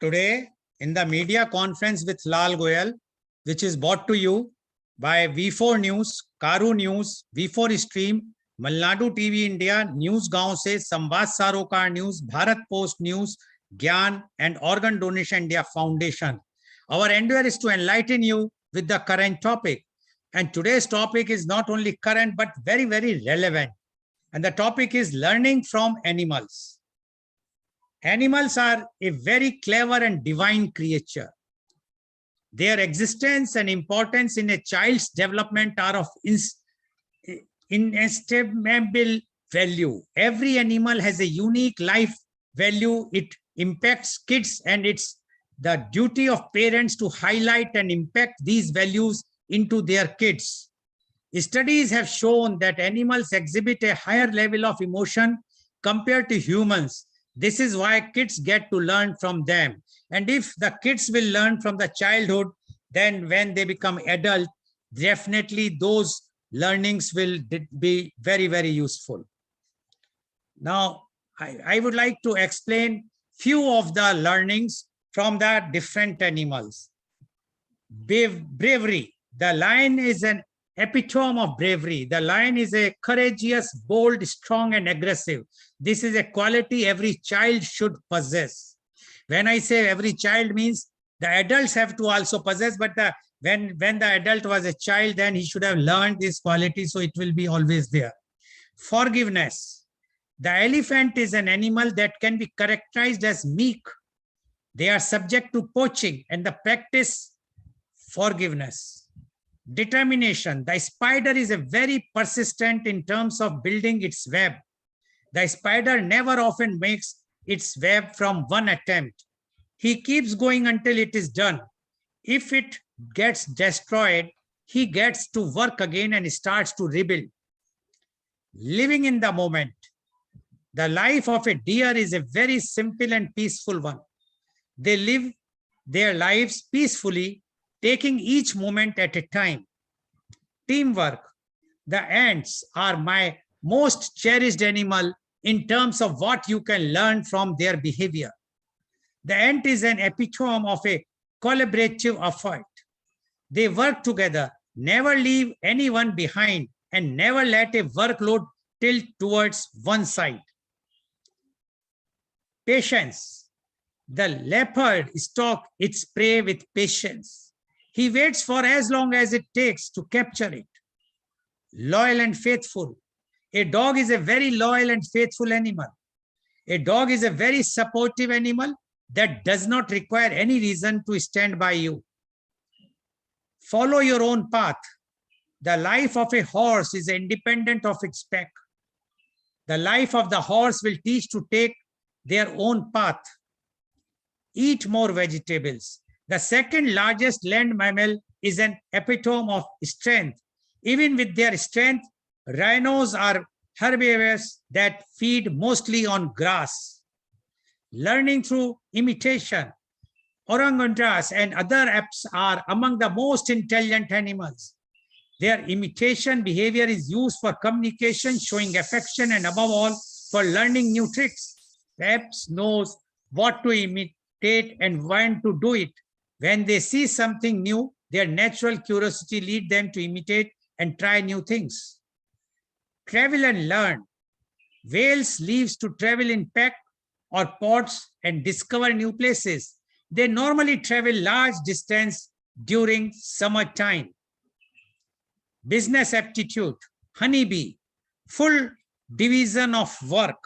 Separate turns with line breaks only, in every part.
Today, in the media conference with Lal Goel, which is brought to you by V4 News, Caru News, V4 Stream, Malnadu TV India, News Gaon se, Samvad Sarokar News, Bharat Post News, Gyan, and Organ Donation India Foundation. Our endeavor is to enlighten you with the current topic. And today's topic is not only current, but very, very relevant. And the topic is learning from animals. Animals are a very clever and divine creature. Their existence and importance in a child's development are of inestimable value. Every animal has a unique life value. It impacts kids, and it's the duty of parents to highlight and impact these values into their kids. Studies have shown that animals exhibit a higher level of emotion compared to humans. This is why kids get to learn from them. And if the kids will learn from the childhood, then when they become adult, definitely those learnings will be very, very useful. Now, I would like to explain few of the learnings from the different animals. Bravery. The lion is an epitome of bravery. The lion is a courageous, bold, strong, and aggressive. This is a quality every child should possess. When I say every child, means the adults have to also possess, but when the adult was a child, then he should have learned this quality, so it will be always there. Forgiveness. The elephant is an animal that can be characterized as meek. They are subject to poaching and the practice forgiveness. Determination. The spider is a very persistent in terms of building its web. The spider never often makes its web from one attempt. He keeps going until it is done. If it gets destroyed, he gets to work again and starts to rebuild. Living in the moment. The life of a deer is a very simple and peaceful one. They live their lives peacefully, taking each moment at a time. Teamwork. The ants are my most cherished animal in terms of what you can learn from their behavior. The ant is an epitome of a collaborative effort. They work together, never leave anyone behind, and never let a workload tilt towards one side. Patience. The leopard stalks its prey with patience. He waits for as long as it takes to capture it. Loyal and faithful. A dog is a very loyal and faithful animal. A dog is a very supportive animal that does not require any reason to stand by you. Follow your own path. The life of a horse is independent of its pack. The life of the horse will teach to take their own path. Eat more vegetables. The second largest land mammal is an epitome of strength. Even with their strength, rhinos are herbivores that feed mostly on grass. Learning through imitation. Orangutans and other apes are among the most intelligent animals. Their imitation behavior is used for communication, showing affection, and above all, for learning new tricks. The apes knows what to imitate and when to do it. When they see something new, their natural curiosity leads them to imitate and try new things. Travel and learn. Whales live to travel in pack or pods and discover new places. They normally travel large distance during summertime. Business aptitude. Honeybee. Full division of work.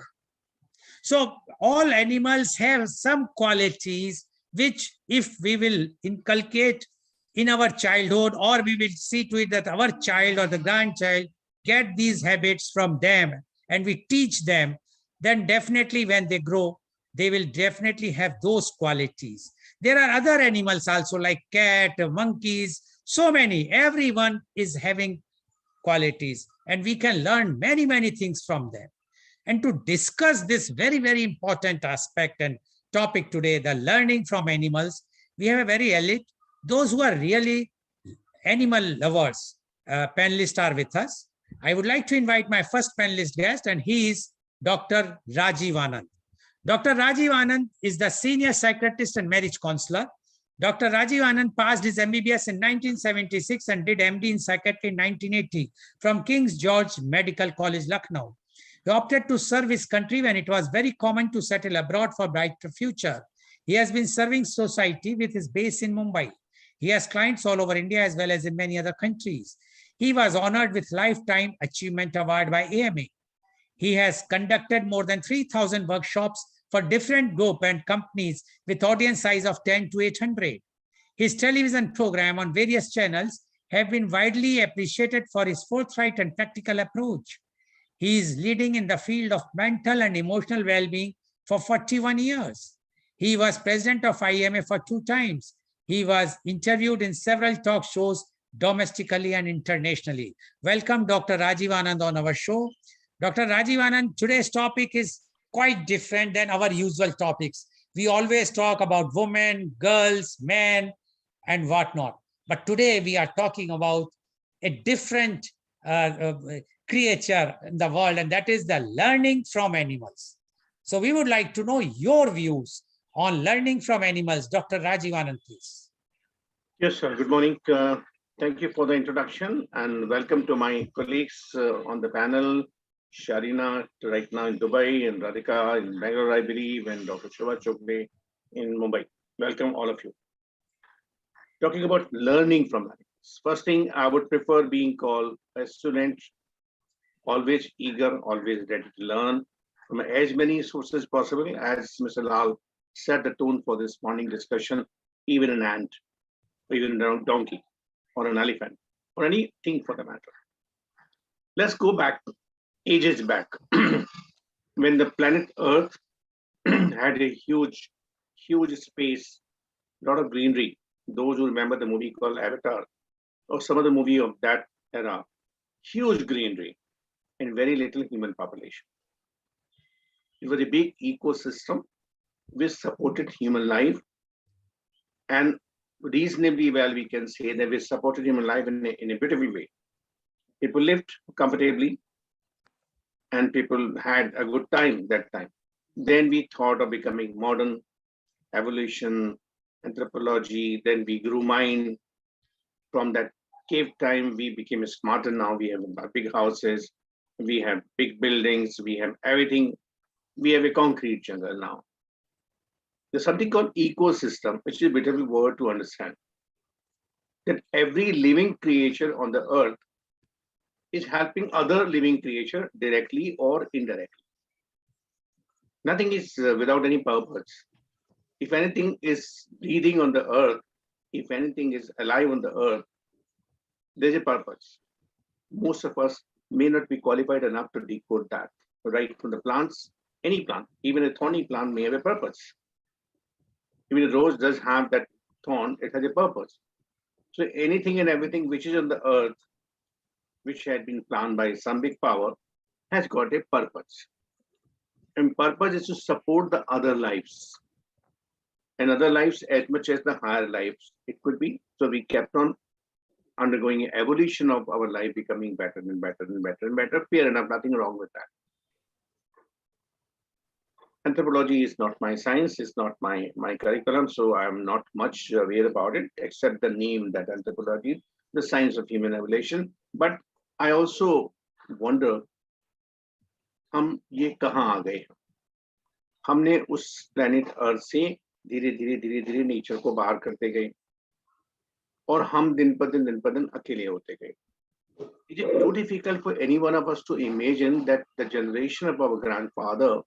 So all animals have some qualities which, if we will inculcate in our childhood, or we will see to it that our child or the grandchild get these habits from them and we teach them, then definitely when they grow, they will definitely have those qualities. There are other animals also like cat, monkeys, so many. Everyone is having qualities and we can learn many, many things from them. And to discuss this very, very important aspect and topic today, the learning from animals, we have a very elite, those who are really animal lovers, panelists are with us. I would like to invite my first panelist guest, and he is Dr. Rajiv Anand. Dr. Rajiv Anand is the senior psychiatrist and marriage counselor. Dr. Rajiv Anand passed his MBBS in 1976 and did MD in psychiatry in 1980 from King's George Medical College, Lucknow. He opted to serve his country when it was very common to settle abroad for a brighter future. He has been serving society with his base in Mumbai. He has clients all over India as well as in many other countries. He was honored with Lifetime Achievement Award by AMA. He has conducted more than 3,000 workshops for different group and companies with audience size of 10 to 800. His television program on various channels have been widely appreciated for his forthright and practical approach. He is leading in the field of mental and emotional well-being for 41 years. He was president of IMA for 2 times. He was interviewed in several talk shows domestically and internationally. Welcome, Dr. Rajiv Anand on our show. Dr. Rajiv Anand, today's topic is quite different than our usual topics. We always talk about women, girls, men, and whatnot. But today we are talking about a different creature in the world, and that is the learning from animals. So we would like to know your views on learning from animals. Dr. Rajiv Anand, please.
Yes, sir. Good morning. Thank you for the introduction and welcome to my colleagues on the panel. Sharina right now in Dubai, and Radhika in Bangalore, I believe, and Dr. Shubha Chogle in Mumbai. Welcome, all of you. Talking about learning from animals. First thing, I would prefer being called a student, always eager, always ready to learn from as many sources possible. As Mr. Lal set the tone for this morning discussion, even an ant, or even a donkey, or an elephant, or anything for the matter. Let's go back, ages back, when the planet Earth had a huge space, a lot of greenery. Those who remember the movie called Avatar, or some of the movie of that era, huge greenery and very little human population. It was a big ecosystem which supported human life, and reasonably well we can say that we supported human life in a beautiful way. People lived comfortably and people had a good time that time. Then we thought of becoming modern, evolution, anthropology, then we grew mind. From that cave time, we became smarter. Now we have big houses, we have big buildings, we have everything. We have a concrete jungle now. There's something called ecosystem, which is a bit of a word to understand. That every living creature on the earth is helping other living creature directly or indirectly. Nothing is without any purpose. If anything is breathing on the earth, if anything is alive on the earth, there's a purpose. Most of us may not be qualified enough to decode that. Right from the plants, any plant, even a thorny plant may have a purpose. Even a rose does have that thorn, it has a purpose. So anything and everything which is on the earth, which had been planned by some big power, has got a purpose. And purpose is to support the other lives. And other lives as much as the higher lives it could be. So we kept on undergoing evolution of our life, becoming better and better and better and better. Fair enough, nothing wrong with that. Anthropology is not my science, it's not my curriculum, so I'm not much aware about it, except the name that anthropology, the science of human evolution. But I also wonder, हम ये कहाँ आ गए? हमने उस planet Earth से धीरे धीरे nature को बाहर करते गए, और हम दिन पर दिन अकेले होते गए. It is too difficult for any one of us to imagine that the generation of our grandfather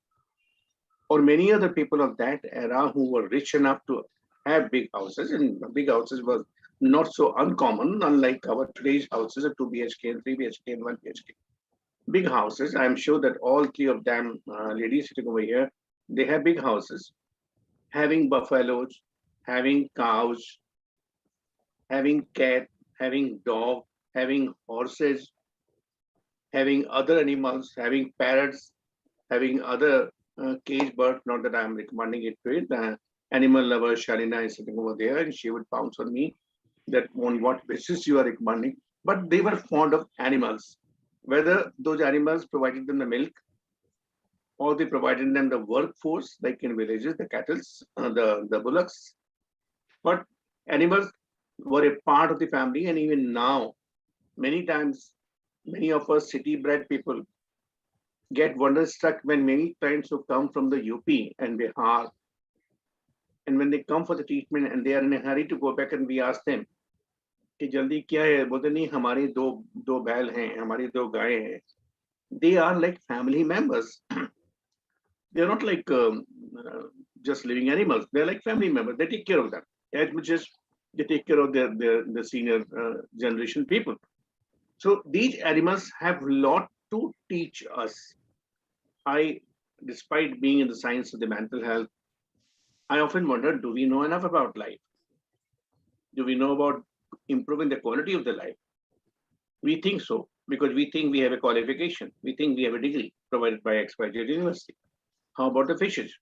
or many other people of that era who were rich enough to have big houses, and big houses was not so uncommon, unlike our today's houses of 2 BHK and 3 BHK and 1 BHK. Big houses, I'm sure that all 3 of them, ladies sitting over here, they have big houses, having buffaloes, having cows, having cat, having dog, having horses, having other animals, having parrots, having other cage birds. Not that I'm recommending it to it. The animal lover Sharina is sitting over there, and she would pounce on me that on what basis you are recommending. But they were fond of animals, whether those animals provided them the milk, or they provided them the workforce, like in villages, the cattle, the bullocks. But animals were a part of the family, and even now, many times, many of us city-bred people get wonderstruck when many clients who come from the UP and Bihar, and when they come for the treatment and they are in a hurry to go back, and we ask them कि जल्दी क्या है, बोलते नहीं हमारी दो बैल हैं, हमारी दो गायें हैं. They are like family members. They are not like just living animals. They are like family members. They take care of them as much as they take care of the senior generation people. So these animals have a lot to teach us. Despite being in the science of the mental health, I often wonder, do we know enough about life? Do we know about improving the quality of the life? We think so, because we think we have a qualification. We think we have a degree provided by XYZ University. How about the fishes?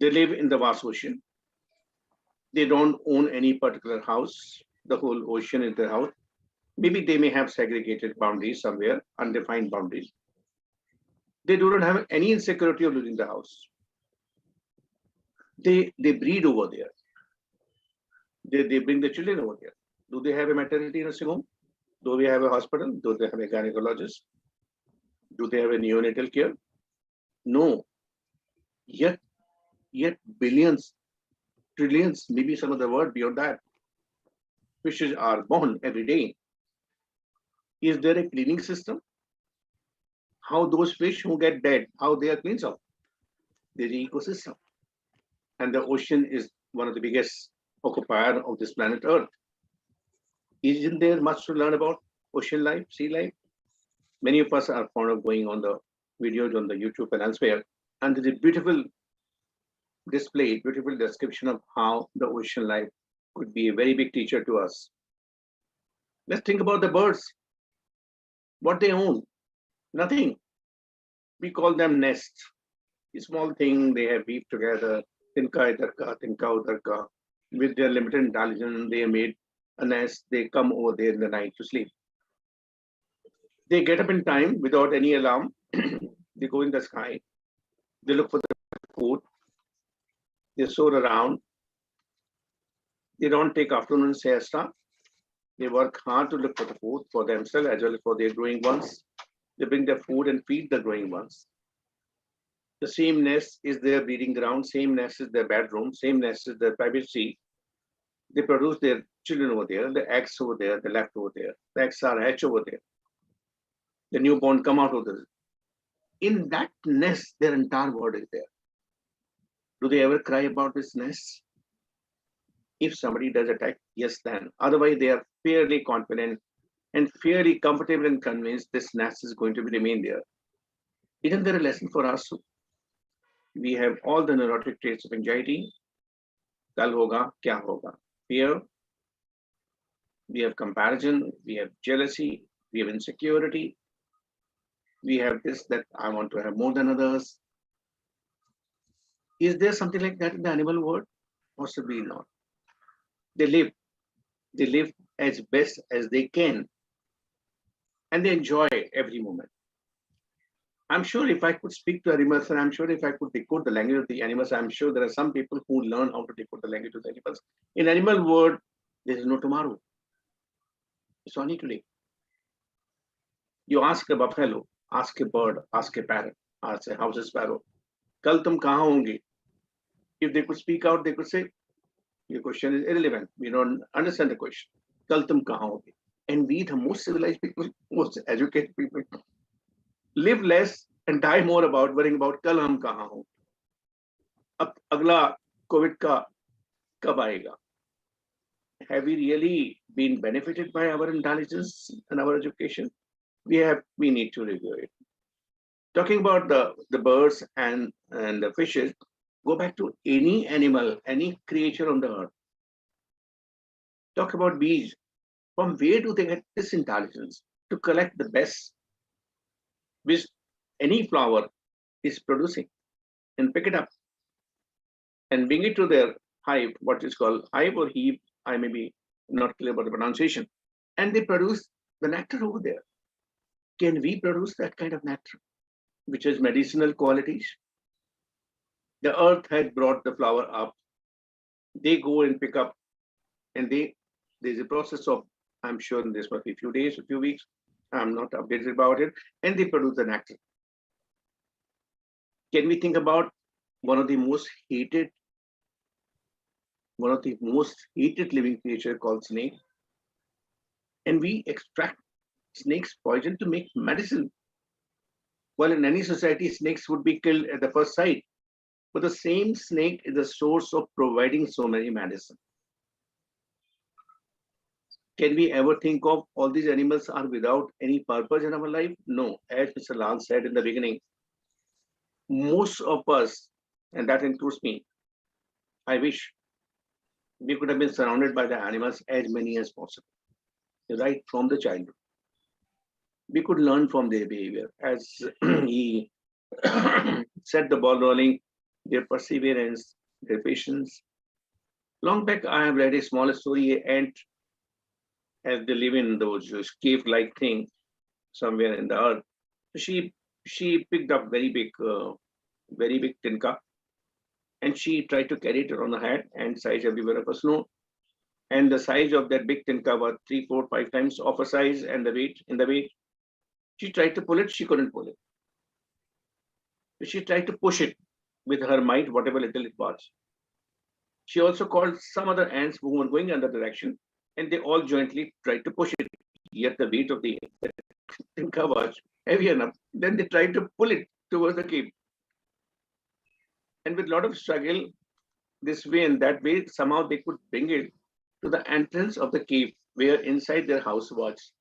They live in the vast ocean. They don't own any particular house. The whole ocean is their house. Maybe they may have segregated boundaries somewhere, undefined boundaries. They do not have any insecurity of losing the house. They breed over there. They bring the children over there. Do they have a maternity nursing home? Do they have a hospital? Do they have a gynecologist? Do they have a neonatal care? No. Yet billions, trillions, maybe some other word beyond that, fishes are born every day. Is there a cleaning system? How those fish who get dead, how they are cleansed up? There's an ecosystem. And the ocean is one of the biggest occupier of this planet Earth. Isn't there much to learn about ocean life, sea life? Many of us are fond of going on the videos on the YouTube and elsewhere, and there's a beautiful display, beautiful description of how the ocean life could be a very big teacher to us. Let's think about the birds. What they own? Nothing. We call them nests. A small thing, they have weaved together, tinka idarka, tinka udarka. With their limited intelligence, they made a nest. They come over there in the night to sleep. They get up in time without any alarm. They go in the sky. They look for the food. They soar around. They don't take afternoon siesta. They work hard to look for the food for themselves as well as for their growing ones. They bring their food and feed the growing ones. The same nest is their breeding ground, same nest is their bedroom, same nest is their privacy. They produce their children over there, the eggs over there, the left over there. The eggs are hatched over there. The newborn come out of this. In that nest, their entire world is there. Do they ever cry about this nest? If somebody does attack, yes, then. Otherwise, they are fairly confident and fairly comfortable and convinced this nest is going to remain there. Isn't there a lesson for us? We have all the neurotic traits of anxiety. Kal hoga, kya hoga? Fear. We have comparison. We have jealousy. We have insecurity. We have this, that I want to have more than others. Is there something like that in the animal world? Possibly not. They live as best as they can, and they enjoy every moment. I'm sure if I could speak to animals, and I'm sure if I could decode the language of the animals, I'm sure there are some people who learn how to decode the language of the animals. In animal world, there is no tomorrow. It's only today. You ask a buffalo, ask a bird, ask a parrot, ask a house sparrow, kal tum kahan honge? If they could speak out, they could say, your question is irrelevant. We don't understand the question. Kal tum kahan honge? And we, the most civilized people, most educated people, live less and die more about worrying about kal hum kahan honge. Ab agla COVID ka kab aayega? Have we really been benefited by our intelligence and our education? We need to review it. Talking about the birds and the fishes, go back to any animal, any creature on the earth. Talk about bees. From where do they get this intelligence to collect the best which any flower is producing and pick it up and bring it to their hive, what is called hive or heap? I may be not clear about the pronunciation. And they produce the nectar over there. Can we produce that kind of nectar? which has medicinal qualities. The earth has brought the flower up. They go and pick up, and there's a process of, I'm sure this must be a few days, a few weeks. I'm not updated about it, and they produce the nectar. Can we think about one of the most hated living creature called snake? And we extract snake's poison to make medicine. Well, in any society, snakes would be killed at the first sight. But the same snake is the source of providing so many medicine. Can we ever think of all these animals are without any purpose in our life? No. As Mr. Lal said in the beginning, most of us, and that includes me, I wish we could have been surrounded by the animals as many as possible, right from the childhood. We could learn from their behavior. As he set the ball rolling, their perseverance, their patience. Long back, I have read a small story, an ant, as they live in those cave-like thing somewhere in the earth. She picked up very big tin cup, and she tried to carry it on her head, and size everywhere of us know. And the size of that big tin cup was 3, 4, 5 times of her size, and the weight. She tried to pull it, she couldn't pull it. She tried to push it with her might, whatever little it was. She also called some other ants who were going in the direction, and they all jointly tried to push it. Yet the weight of the tin cup was heavy enough. Then they tried to pull it towards the cave. And with a lot of struggle, this way and that way, somehow they could bring it to the entrance of the cave where inside their house was.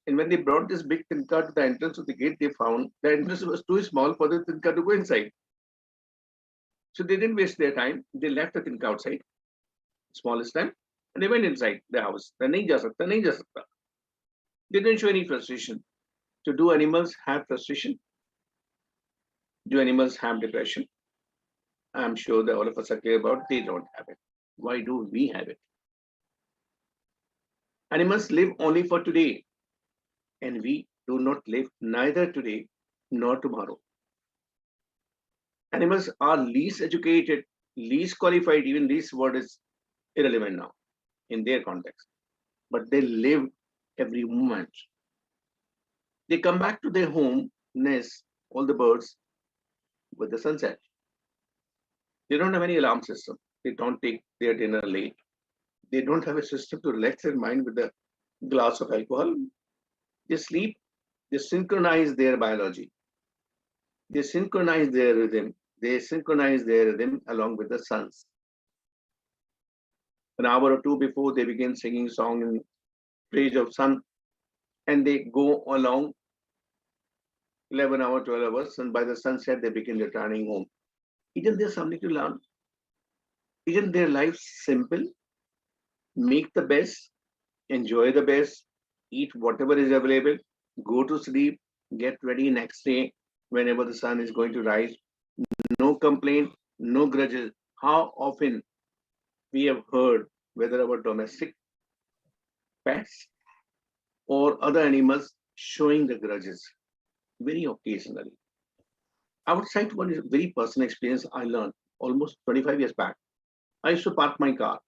And when they brought this big tin cup to the entrance of the gate, they found the entrance was too small for the tin cup to go inside. So they didn't waste their time. They left the tin cup outside, smallest time, and they went inside the house. They didn't show any frustration. So do animals have frustration? Do animals have depression? I'm sure that all of us are clear about they don't have it. Why do we have it? Animals live only for today, and we do not live neither today nor tomorrow. Animals are least educated, least qualified, even this word is irrelevant now in their context, but they live every moment. They come back to their home nest, all the birds, with the sunset. They don't have any alarm system. They don't take their dinner late. They don't have a system to relax their mind with a glass of alcohol. They sleep. They synchronize their biology. They synchronize their rhythm. They synchronize their rhythm along with the suns. An hour or two before, they begin singing song in praise of sun, and they go along 11 hours, 12 hours, and by the sunset, they begin returning home. Isn't there something to learn? Isn't their life simple? Make the best, enjoy the best, eat whatever is available, go to sleep, get ready next day whenever the sun is going to rise. No complaint, no grudges. How often we have heard whether our domestic pets or other animals showing the grudges? Very occasionally. I would cite one very personal experience I learned almost 25 years back. I used to park my car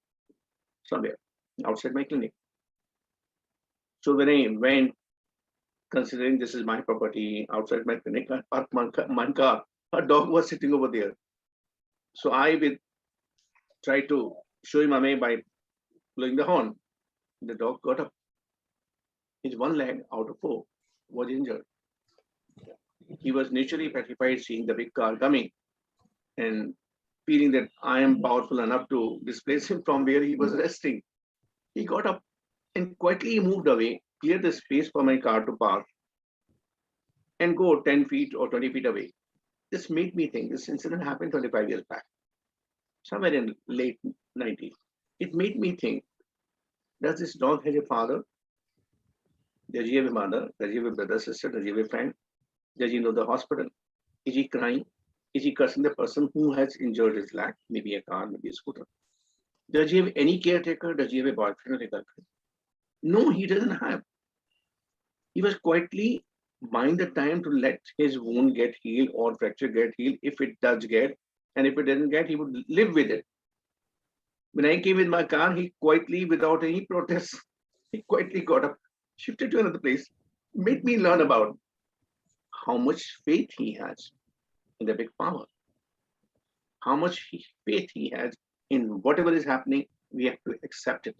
somewhere outside my clinic. So when I went, considering this is my property outside my clinic, I parked my car. A dog was sitting over there. So I would try to show him away by blowing the horn. The dog got up. His one leg out of 4 was injured. He was naturally petrified seeing the big car coming and feeling that I am powerful enough to displace him from where he was resting. He got up and quietly moved away, cleared the space for my car to park and go 10 feet or 20 feet away. This made me think this incident happened 25 years back, somewhere in late 90s. It made me think, does this dog have a father? Does he have a mother? Does he have a brother, sister? Does he have a friend? Does he know the hospital? Is he crying? Is he cursing the person who has injured his leg? Maybe a car, maybe a scooter. Does he have any caretaker? Does he have a boyfriend or a girlfriend? No, he doesn't have. He was quietly mind the time to let his wound get healed or fracture get healed if it does get, and if it doesn't get, he would live with it. When I came in my car, he quietly, without any protest, he quietly got up, shifted to another place, made me learn about how much faith he has in the big power, how much faith he has in whatever is happening. We have to accept it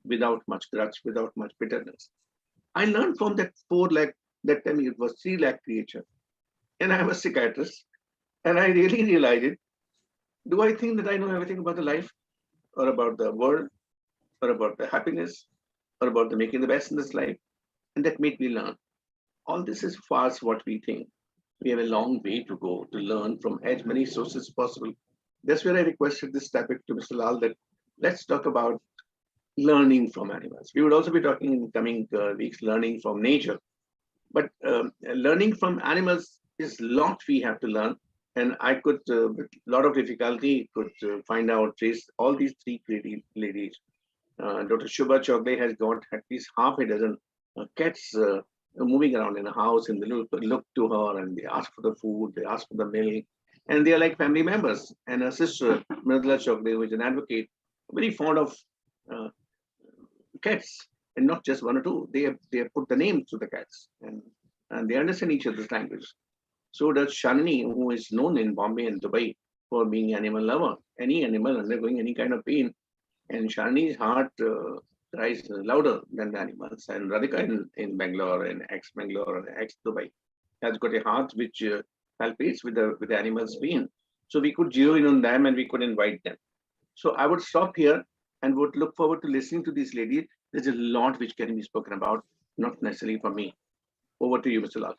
without much grudge, without much bitterness. I learned from that 4 lakh, that time it was 3 lakh creature. And I'm a psychiatrist. And I really realized it. Do I think that I know everything about the life or about the world or about the happiness or about the making the best in this life? And that made me learn. All this is fast what we think. We have a long way to go to learn from as many sources as possible. That's where I requested this topic to Mr. Lal, that let's talk about learning from animals. We would also be talking in coming weeks, learning from nature. But learning from animals is a lot we have to learn. And I could, with a lot of difficulty, could find out, trace all these three ladies. Dr. Shubha Chogle has got at least half a dozen cats moving around in a house, and they look to her and they ask for the food, they ask for the milk, and they are like family members. And her sister, Mridula Chogle, who is an advocate, very fond of uh, cats, and not just one or two. They have put the names to the cats, and they understand each other's language. So does Shalini, who is known in Bombay and Dubai for being animal lover. Any animal undergoing any kind of pain, and Shalini's heart cries louder than the animals. And Radhika in Bangalore and ex-Bangalore and ex-Dubai has got a heart which palpates with the animals' pain. So we could zero in on them and we could invite them. So I would stop here and would look forward to listening to these ladies. There's a lot which can be spoken about, not necessarily for me. Over to you, Mr. Lal.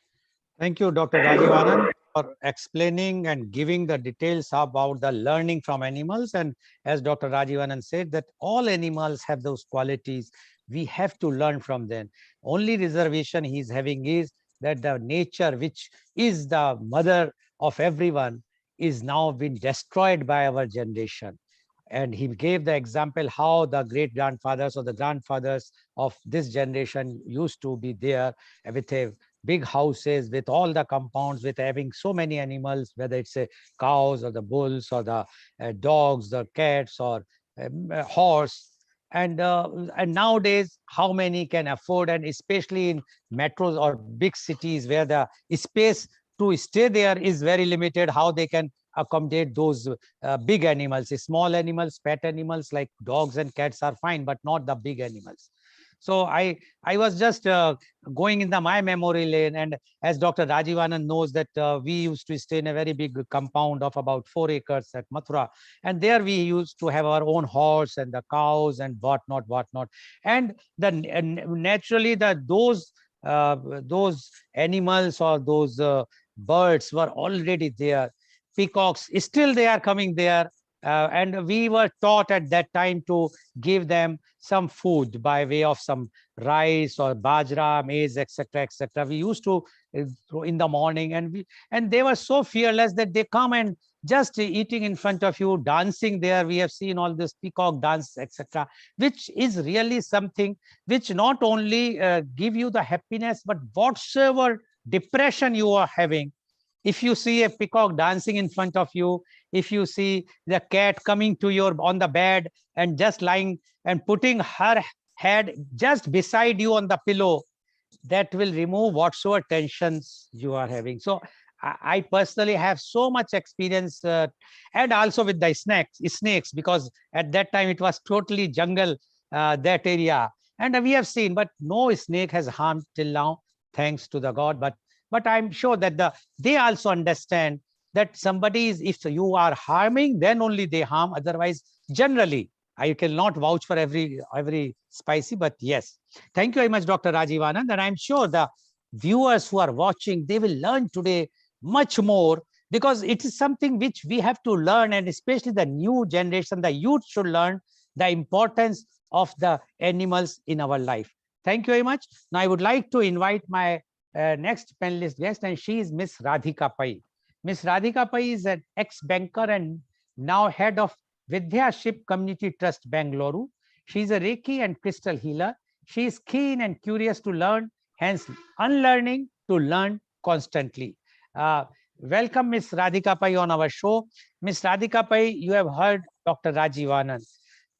Thank you, Dr. Rajiv Anand, for explaining and giving the details about the learning from animals. And as Dr. Rajiv Anand said, that all animals have those qualities. We have to learn from them. Only reservation he's having is that the nature, which is the mother of everyone, is now been destroyed by our generation. And he gave the example how the great grandfathers or the grandfathers of this generation used to be there with a big houses, with all the compounds, with having so many animals, whether it's a cows or the bulls or the dogs, the cats or horse. And nowadays, how many can afford, and especially in metros or big cities where the space to stay there is very limited, how they can accommodate those big animals. Small animals, pet animals like dogs and cats are fine, but not the big animals. So I was just going in my memory lane, and as Dr. Rajiv Anand knows that we used to stay in a very big compound of about 4 acres at Mathura, and there we used to have our own horse and the cows and whatnot, and naturally those animals or those birds were already there. Peacocks, still they are coming there. And we were taught at that time to give them some food by way of some rice or bajra, maize, etc., etc. We used to in the morning, and they were so fearless that they come and just eating in front of you, dancing there. We have seen all this peacock dance, etc., which is really something which not only give you the happiness, but whatsoever depression you are having, if you see a peacock dancing in front of you, if you see the cat coming to your on the bed and just lying and putting her head just beside you on the pillow, that will remove whatsoever tensions you are having. So I personally have so much experience, and also with the snakes, because at that time it was totally jungle, that area. And we have seen, but no snake has harmed till now, thanks to the God. But I'm sure that they also understand that somebody is, if you are harming, then only they harm. Otherwise, generally, I cannot vouch for every spicy, but yes. Thank you very much, Dr. Rajiv Anand. And I'm sure the viewers who are watching, they will learn today much more, because it is something which we have to learn, and especially the new generation, the youth should learn the importance of the animals in our life. Thank you very much. Now, I would like to invite my next panelist guest, and she is Miss Radhika Pai. Miss Radhika Pai is an ex-banker and now head of Vidyaship Community Trust, Bangalore. She is a Reiki and crystal healer. She is keen and curious to learn, hence unlearning to learn constantly. Welcome, Ms. Radhika Pai on our show. Ms. Radhika Pai, you have heard Dr. Rajiv Anand.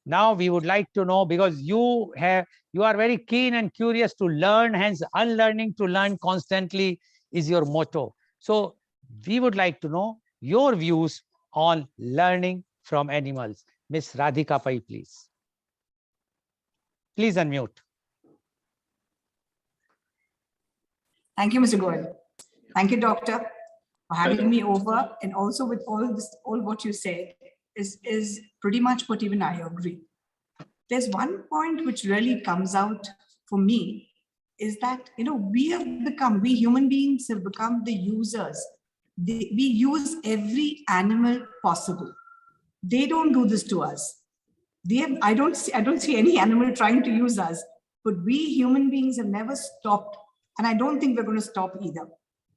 Now we would like to know, because you are very keen and curious to learn, hence unlearning to learn constantly is your motto. So we would like to know your views on learning from animals. Ms. Radhika Pai, please. Please unmute.
Thank you, Mr. Goel. Thank you, Doctor, for having me over. And also with all what you said is pretty much what even I agree. There's one point which really comes out for me is that, we human beings have become the users. We use every animal possible. They don't do this to us. I don't see any animal trying to use us, but we human beings have never stopped. And I don't think we're going to stop either.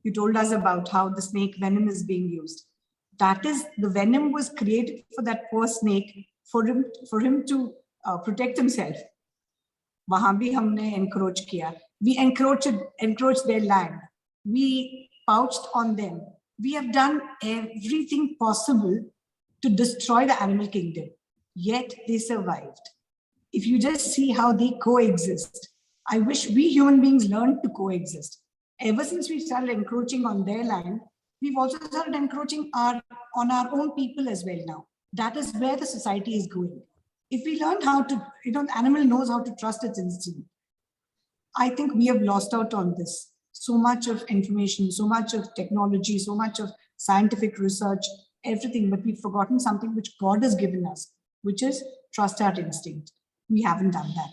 You told us about how the snake venom is being used. That is, the venom was created for that poor snake, for him to protect himself. Wahan bhi humne encroach kiya. We encroached their land. We pounced on them. We have done everything possible to destroy the animal kingdom. Yet they survived. If you just see how they coexist, I wish we human beings learned to coexist. Ever since we started encroaching on their land, we've also started encroaching on our own people as well now. That is where the society is going. If we learn how to, the animal knows how to trust its instinct. I think we have lost out on this. So much of information, so much of technology, so much of scientific research, everything, but we've forgotten something which God has given us, which is trust our instinct. We haven't done that.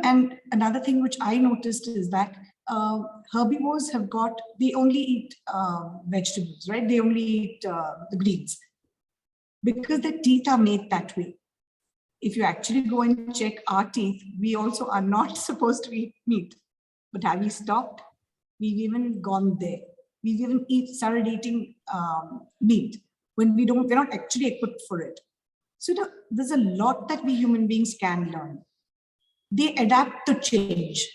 And another thing which I noticed is that herbivores they only eat vegetables, right? They only eat the greens because their teeth are made that way. If you actually go and check our teeth, we also are not supposed to eat meat. But have we stopped? We've even gone there. We've even started eating meat when we're not actually equipped for it. So there's a lot that we human beings can learn. They adapt to change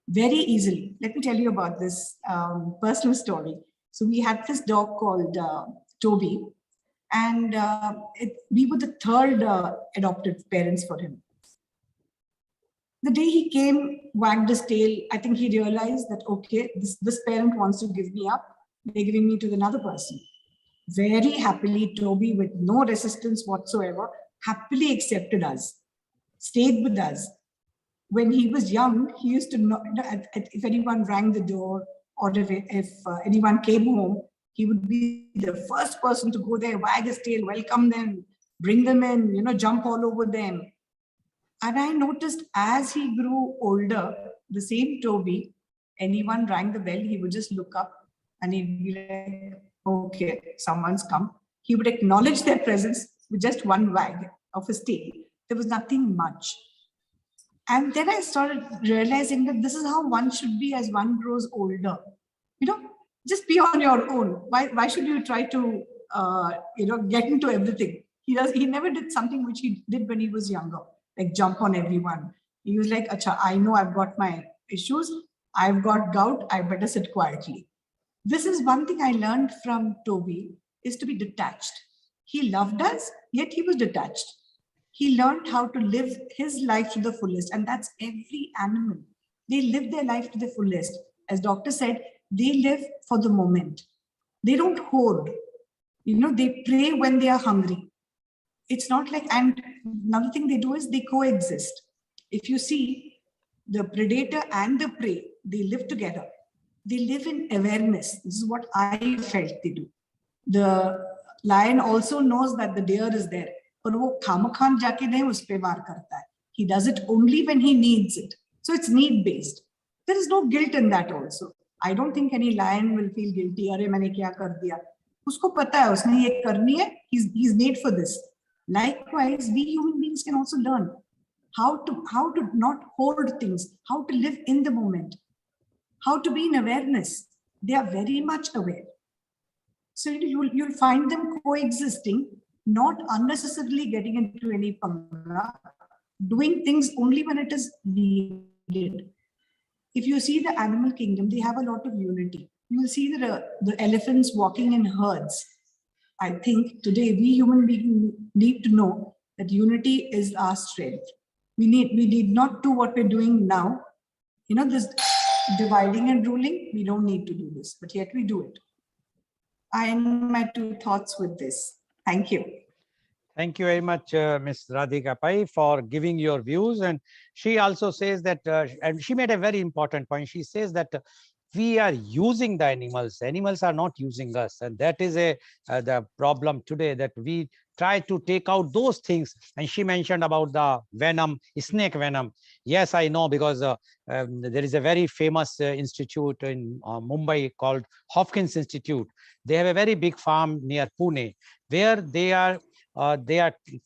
very easily. Let me tell you about this personal story. So we had this dog called Toby, and we were the third adopted parents for him. The day he came, wagged his tail, I think he realized that, okay, this parent wants to give me up. They're giving me to another person. Very happily, Toby, with no resistance whatsoever, happily accepted us, stayed with us. When he was young, he used to know, if anyone rang the door or if anyone came home, he would be the first person to go there, wag his tail, welcome them, bring them in, jump all over them. And I noticed as he grew older, the same Toby, anyone rang the bell, he would just look up and he'd be like, okay, someone's come. He would acknowledge their presence with just one wag of his tail. There was nothing much. And then I started realizing that this is how one should be as one grows older. Just be on your own. Why should you try to, get into everything? He never did something which he did when he was younger, like jump on everyone. He was like, Acha, I know I've got my issues. I've got gout. I better sit quietly. This is one thing I learned from Toby, is to be detached. He loved us, yet he was detached. He learned how to live his life to the fullest, and that's every animal. They live their life to the fullest. As doctor said, they live for the moment. They don't hoard. They prey when they are hungry. It's not like, and another thing they do is they coexist. If you see the predator and the prey, they live together. They live in awareness. This is what I felt they do. The lion also knows that the deer is there. He does it only when he needs it. So it's need-based. There is no guilt in that also. I don't think any lion will feel guilty. Arey, maine kya kar diya? Usko pata hai, usne ye karni hai. He's made for this. Likewise, we human beings can also learn how to not hoard things, how to live in the moment, how to be in awareness. They are very much aware. So you'll find them coexisting, not unnecessarily getting into any panga, doing things only when it is needed. if you see the animal kingdom, they have a lot of unity. You will see the elephants walking in herds. I think today we human beings need to know that unity is our strength. We need not do what we're doing now. You know, this dividing and ruling, we don't need to do this, but yet we do it. I end my 2 thoughts with this. Thank you.
Thank you very much, Ms. Radhika Pai, for giving your views. And she also says that, and she made a very important point. She says that we are using the animals. Animals are not using us. And that is the problem today, that we try to take out those things. And she mentioned about the venom, snake venom. Yes, I know, because there is a very famous institute in Mumbai called Hopkins Institute. They have a very big farm near Pune, where they are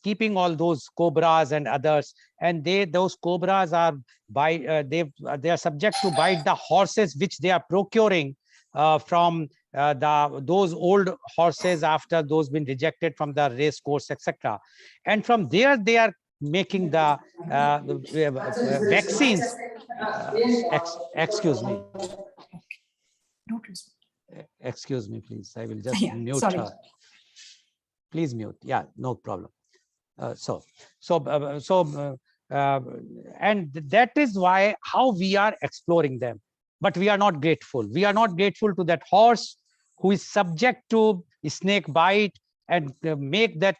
keeping all those cobras and others, and those cobras are they are subject to bite the horses which they are procuring from those old horses after those been rejected from the race course, etc. And from there they are making the vaccines. Excuse me. Excuse me, please. I will just mute her. Please mute. Yeah, no problem. And that is why how we are exploring them, but we are not grateful. We are not grateful to that horse who is subject to snake bite, and make that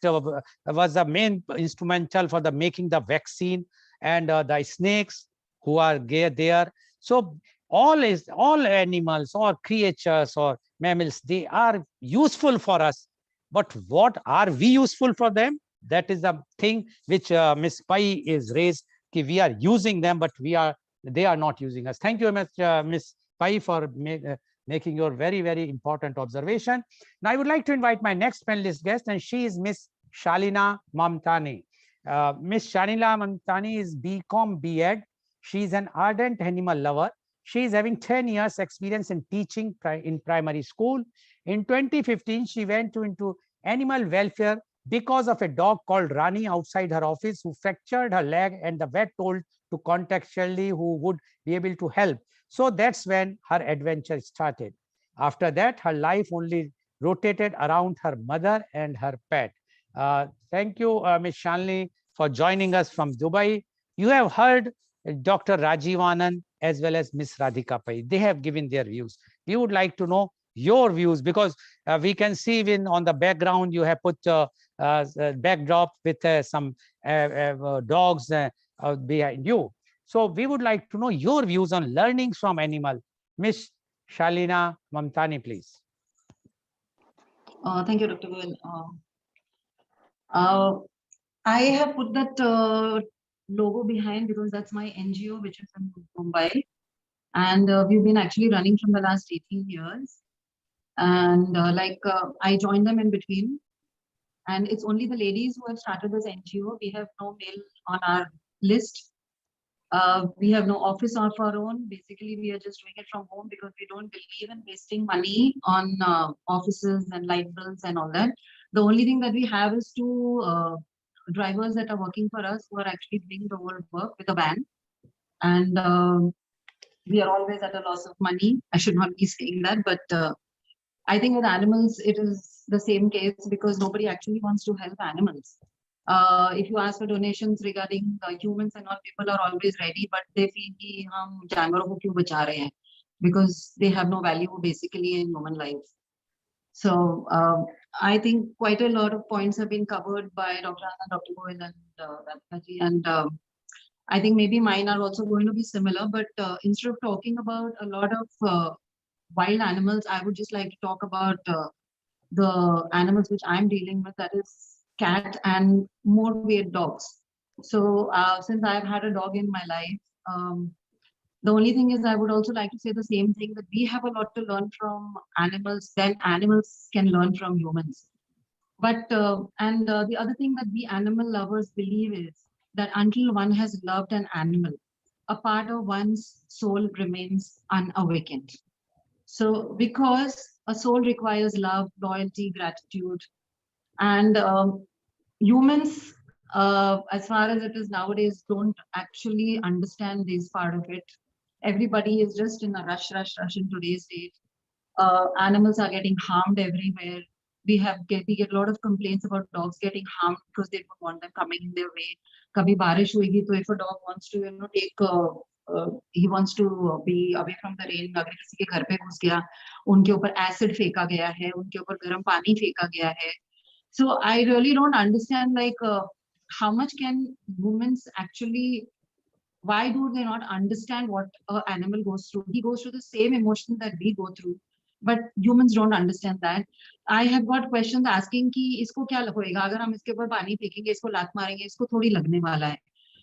was the main instrumental for the making the vaccine, and the snakes who are there. So all animals or creatures or mammals, they are useful for us. But what are we useful for them? That is the thing which Ms. Pai is raised. We are using them, but they are not using us. Thank you, Ms. Pai, for making your very, very important observation. Now, I would like to invite my next panelist guest, and she is Ms. Shalina Mamtani. Ms. Shalina Mamtani is BCom B.Ed. She is an ardent animal lover. She is having 10 years experience in teaching in primary school. In 2015, she went into animal welfare because of a dog called Rani outside her office who fractured her leg, and the vet told to contact Shirley, who would be able to help. So that's when her adventure started. After that, her life only rotated around her mother and her pet. Thank you, Ms. Shalini, for joining us from Dubai. You have heard Dr. Rajiv Anand as well as Ms. Radhika Pai. They have given their views. We would like to know your views, because we can see even on the background you have put backdrop with some dogs behind you. So we would like to know your views on learnings from animal. Ms. Shalina Mamtani, please.
Thank you, Dr. Goel. I have put that logo behind because that's my NGO, which is in Mumbai. And we've been actually running from the last 18 years. And I joined them in between. And it's only the ladies who have started this NGO. We have no male on our list. We have no office of our own. Basically, we are just doing it from home because we don't believe in wasting money on offices and light bills and all that. The only thing that we have is 2 drivers that are working for us who are actually doing the whole work with a van. And we are always at a loss of money. I should not be saying that, but I think with animals, it is the same case because nobody actually wants to help animals. If you ask for donations regarding humans and all, people are always ready, but they feel कि हम जानवरों को क्यों बचा रहे हैं, because they have no value basically in human life. So I think quite a lot of points have been covered by Dr. Anand, Dr. Goel, and Radhikaji, and I think maybe mine are also going to be similar. But instead of talking about a lot of wild animals, I would just like to talk about the animals which I'm dealing with, that is cat and more weird dogs. So since I've had a dog in my life, the only thing is I would also like to say the same thing, that we have a lot to learn from animals than animals can learn from humans. But the other thing that we animal lovers believe is that until one has loved an animal, a part of one's soul remains unawakened. So because a soul requires love, loyalty, gratitude, and humans, as far as it is nowadays, don't actually understand this part of it. Everybody is just in a rush in today's date. Animals are getting harmed everywhere. We get a lot of complaints about dogs getting harmed because they don't want them coming in their way. Kabhi barish hoegi, so if a dog wants to, he wants to be away from the rain. अगर किसी के घर पे घुस गया, उनके ऊपर acid फेंका गया है, उनके ऊपर गर्म पानी फेंका गया है. So I really don't understand, like, how much can humans actually, why do they not understand what an animal goes through? He goes through the same emotion that we go through, but humans don't understand that. I have got questions asking कि इसको क्या होएगा अगर हम इसके ऊपर पानी फेंकेंगे, इसको लात मारेंगे, इसको थोड़ी लगने वाला है.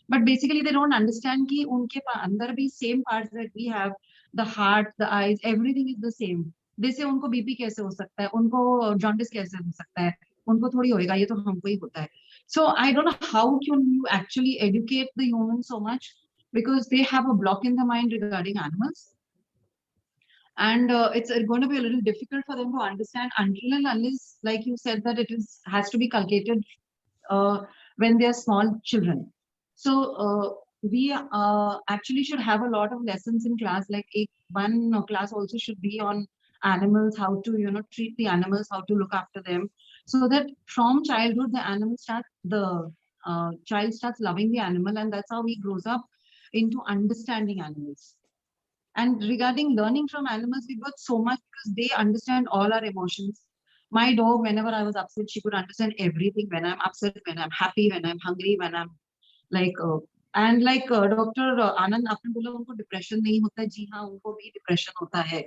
But basically they don't understand कि उनके अंदर भी same parts that we have, the heart, the eyes, everything is the same. जैसे उनको बीपी कैसे हो सकता है, उनको जॉन्डिस कैसे हो सकता है, उनको थोड़ी होएगा, ये तो हमको ही होता है. So I don't know how can you actually educate the humans so much, because they have a block in the mind regarding animals. And it's going to be a little difficult for them to understand until and unless, like you said, that it has to be calculated when they are small children. So we actually should have a lot of lessons in class, like one class also should be on animals, how to treat the animals, how to look after them, so that from childhood the child starts loving the animal, and that's how he grows up into understanding animals. And regarding learning from animals, we got so much because they understand all our emotions. My dog, whenever I was upset, she could understand everything. When I'm upset, when I'm happy, when I'm hungry, when I'm like, and like Dr. Anand आपने बोला उनको depression नहीं होता है, जी हाँ उनको भी depression होता है.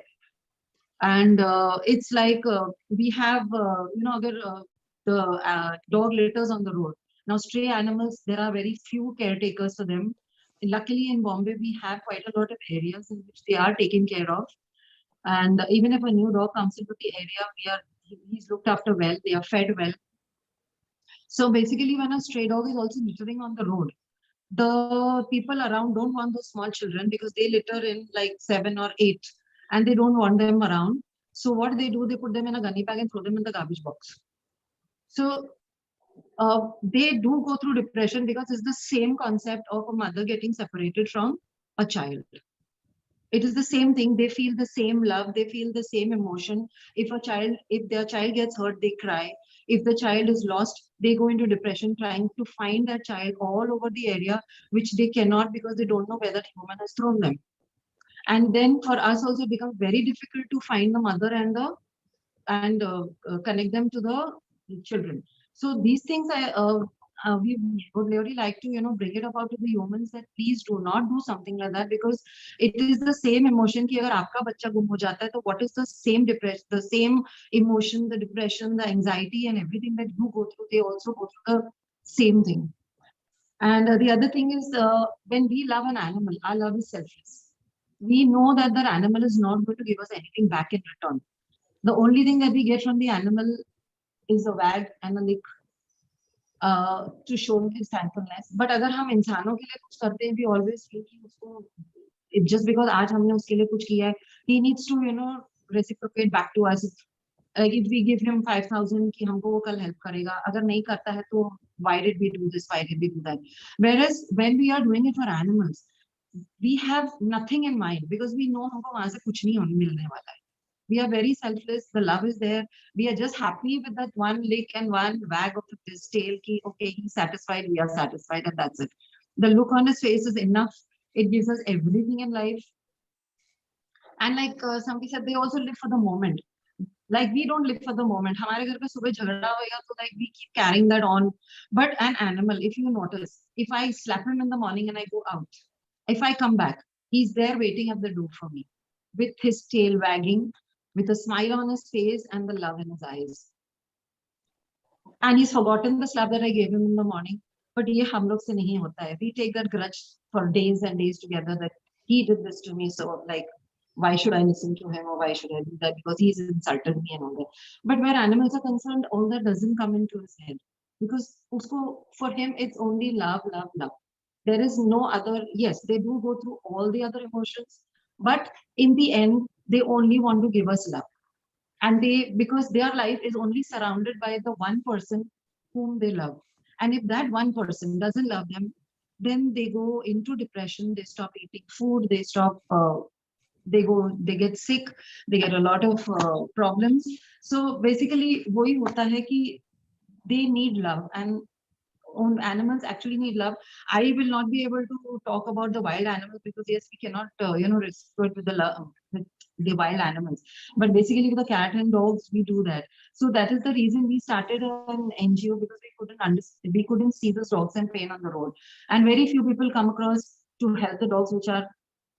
And it's like we have, अगर the dog litters on the road. Now stray animals, there are very few caretakers for them. Luckily in Bombay, we have quite a lot of areas in which they are taken care of. And even if a new dog comes into the area, he's looked after well, they are fed well. So basically when a stray dog is also littering on the road, the people around don't want those small children because they litter in like 7 or 8 and they don't want them around. So what they do, they put them in a gunny bag and throw them in the garbage box. So they do go through depression because it's the same concept of a mother getting separated from a child. It is the same thing. They feel the same love. They feel the same emotion. If their child gets hurt, they cry. If the child is lost, they go into depression trying to find that child all over the area, which they cannot because they don't know where that human has thrown them. And then for us also, it becomes very difficult to find the mother and connect them to the children. So these things we would really like to bring it about to the humans that please do not do something like that, because it is the same emotion कि अगर आपका बच्चा गुम हो जाता है तो what is the same depression, the same emotion, the depression, the anxiety and everything that you go through, they also go through the same thing. And the other thing is when we love an animal, our love is selfless. We know that that animal is not going to give us anything back in return. The only thing that we get from the animal is a wag and a lick to show his thankfulness. But अगर हम इंसानों के लिए कुछ करते हैं, we always feel कि उसको just because आज हमने उसके लिए कुछ किया है, he needs to reciprocate back to us. Like if we give him 5,000 कि हमको वो कल help करेगा, अगर नहीं करता है तो why did we do this? Why did we do that? Whereas when we are doing it for animals, we have nothing in mind because we know हमको वहाँ से कुछ नहीं मिलने वाला है. We are very selfless. The love is there. We are just happy with that one lick and one wag of his tail. Ki, okay, he's satisfied. We are satisfied, and that's it. The look on his face is enough. It gives us everything in life. And like somebody said, they also live for the moment. Like we don't live for the moment. हमारे घर पे सुबह झगड़ा होगा तो like we keep carrying that on. But an animal, if you notice, if I slap him in the morning and I go out, if I come back, he's there waiting at the door for me, with his tail wagging, with a smile on his face and the love in his eyes. And he's forgotten the slap that I gave him in the morning. But ye hum log se nahi hota hai. We take that grudge for days and days together that he did this to me. So like, why should I listen to him or why should I do that? Because he's insulted me and all that. But where animals are concerned, all that doesn't come into his head. Because for him, it's only love, love, love. There is no other, yes, they do go through all the other emotions. But in the end, they only want to give us love. And because their life is only surrounded by the one person whom they love. And if that one person doesn't love them, then they go into depression, they stop eating food, they stop, they get sick, they get a lot of problems. So basically, वही होता है कि they need love, and animals actually need love. I will not be able to talk about the wild animals because yes, we cannot, respect with the love with the wild animals. But basically, with the cat and dogs, we do that. So that is the reason we started an NGO, because we couldn't understand, we couldn't see those dogs and pain on the road, and very few people come across to help the dogs which are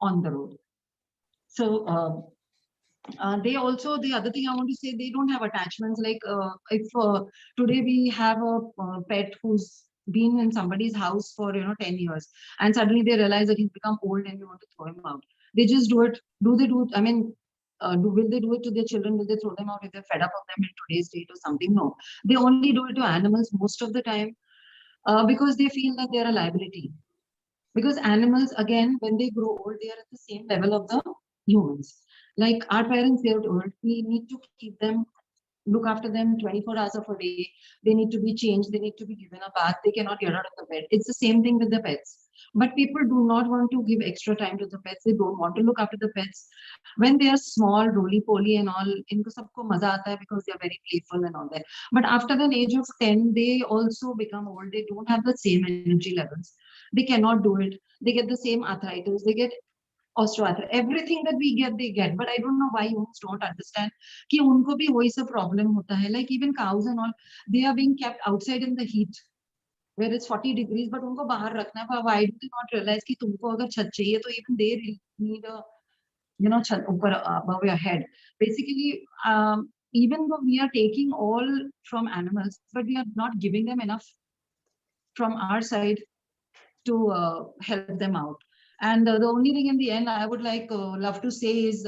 on the road. So. They also, the other thing I want to say, they don't have attachments. Like if today we have a pet who's been in somebody's house for 10 years, and suddenly they realize that he's become old and we want to throw him out, they just do it. Do they do it? I mean, will they do it to their children? Will they throw them out if they're fed up of them in today's date or something? No, they only do it to animals most of the time, because they feel that they're a liability. Because animals, again, when they grow old, they are at the same level of the humans. Like our parents, they're old. We need to keep them, look after them 24 hours of a day. They need to be changed. They need to be given a bath. They cannot get out of the bed. It's the same thing with the pets. But people do not want to give extra time to the pets. They don't want to look after the pets. When they are small, roly-poly and all, inko sabko maza aata hai because they are very playful and all that. But after the age of 10, they also become old. They don't have the same energy levels. They cannot do it. They get the same arthritis. They get osteoarthritis. Everything that we get, they get. But I don't know why humans don't understand कि उनको भी वही सब problem होता है. Like even cows and all, they are being kept outside in the heat, where it's 40 degrees, but उनको बाहर रखना है. But why do they not realize कि तुमको अगर छत चाहिए, तो even they need a, छत ऊपर above your head. Basically, even though we are taking all from animals, but we are not giving them enough from our side to help them out. And the only thing in the end I would love to say is,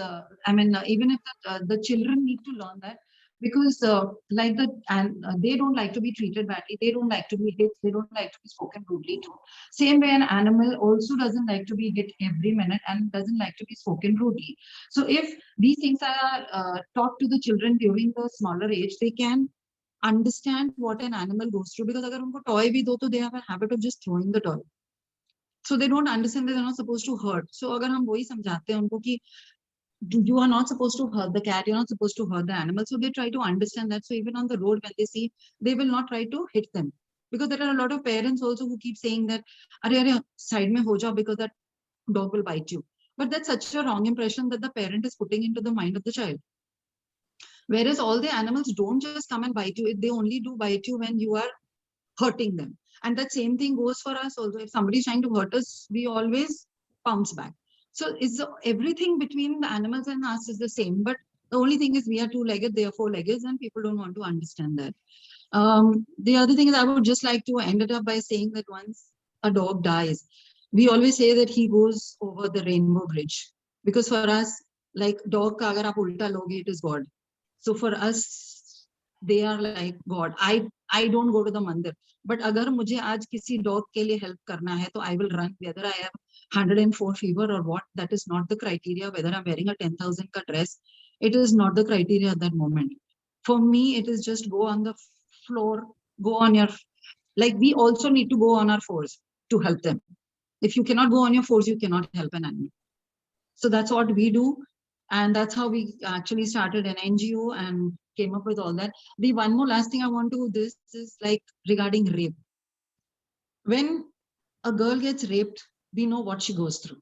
even if the children need to learn that, because they don't like to be treated badly, they don't like to be hit, they don't like to be spoken rudely to. Same way, an animal also doesn't like to be hit every minute and doesn't like to be spoken rudely. So if these things are taught to the children during the smaller age, they can understand what an animal goes through. Because agar unko toy bhi do, to they have a habit of just throwing the toy. So they don't understand that they're not supposed to hurt. So agar hum wahi samjhate hain unko ki you are not supposed to hurt the cat, you're not supposed to hurt the animal. So they try to understand that. So even on the road, when they see, they will not try to hit them. Because there are a lot of parents also who keep saying that, "Arey, side mein ho jao, because that dog will bite you." But that's such a wrong impression that the parent is putting into the mind of the child. Whereas all the animals don't just come and bite you. They only do bite you when you are hurting them. And that same thing goes for us also. If somebody is trying to hurt us, we always pounce back. So everything between the animals and us is the same. But the only thing is we are two-legged, they are four-legged, and people don't want to understand that. The other thing is, I would just like to end it up by saying that once a dog dies, we always say that he goes over the rainbow bridge. Because for us, like dog ka agar aap ulta loge, it is God. So for us, they are like God. I don't go to the mandir, but agar mujhe aaj kisi dog ke liye help karna hai, to I will run, whether I have 104 fever or what. That is not the criteria. Whether I'm wearing a 10,000 ka dress, it is not the criteria at that moment. For me, it is just go on the floor, go on your, like we also need to go on our fours to help them. If you cannot go on your fours, you cannot help an animal. So that's what we do. And that's how we actually started an NGO and came up with all that. The one more last thing I want to do, this is like regarding rape. When a girl gets raped, we know what she goes through.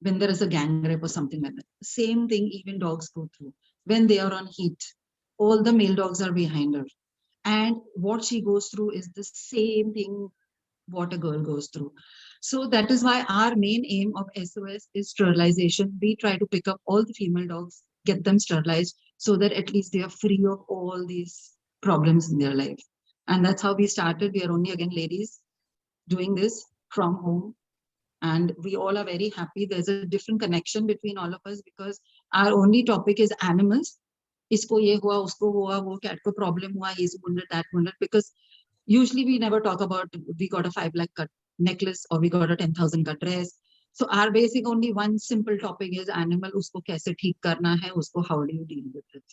When there is a gang rape or something like that. Same thing even dogs go through. When they are on heat, all the male dogs are behind her. And what she goes through is the same thing what a girl goes through. So that is why our main aim of SOS is sterilization. We try to pick up all the female dogs, get them sterilized, so that at least they are free of all these problems in their life. And that's how we started. We are only, again, ladies doing this from home. And we all are very happy. There's a different connection between all of us because our only topic is animals. Isko ye hua, usko hua, wo cat ko problem hua, he's wounded, that wounded. Because usually we never talk about we got a 5 lakh cut necklace or we got a 10,000 cut dress. So our basic only one simple topic is animal, usko kaise theek karna hai, usko how do you deal with it.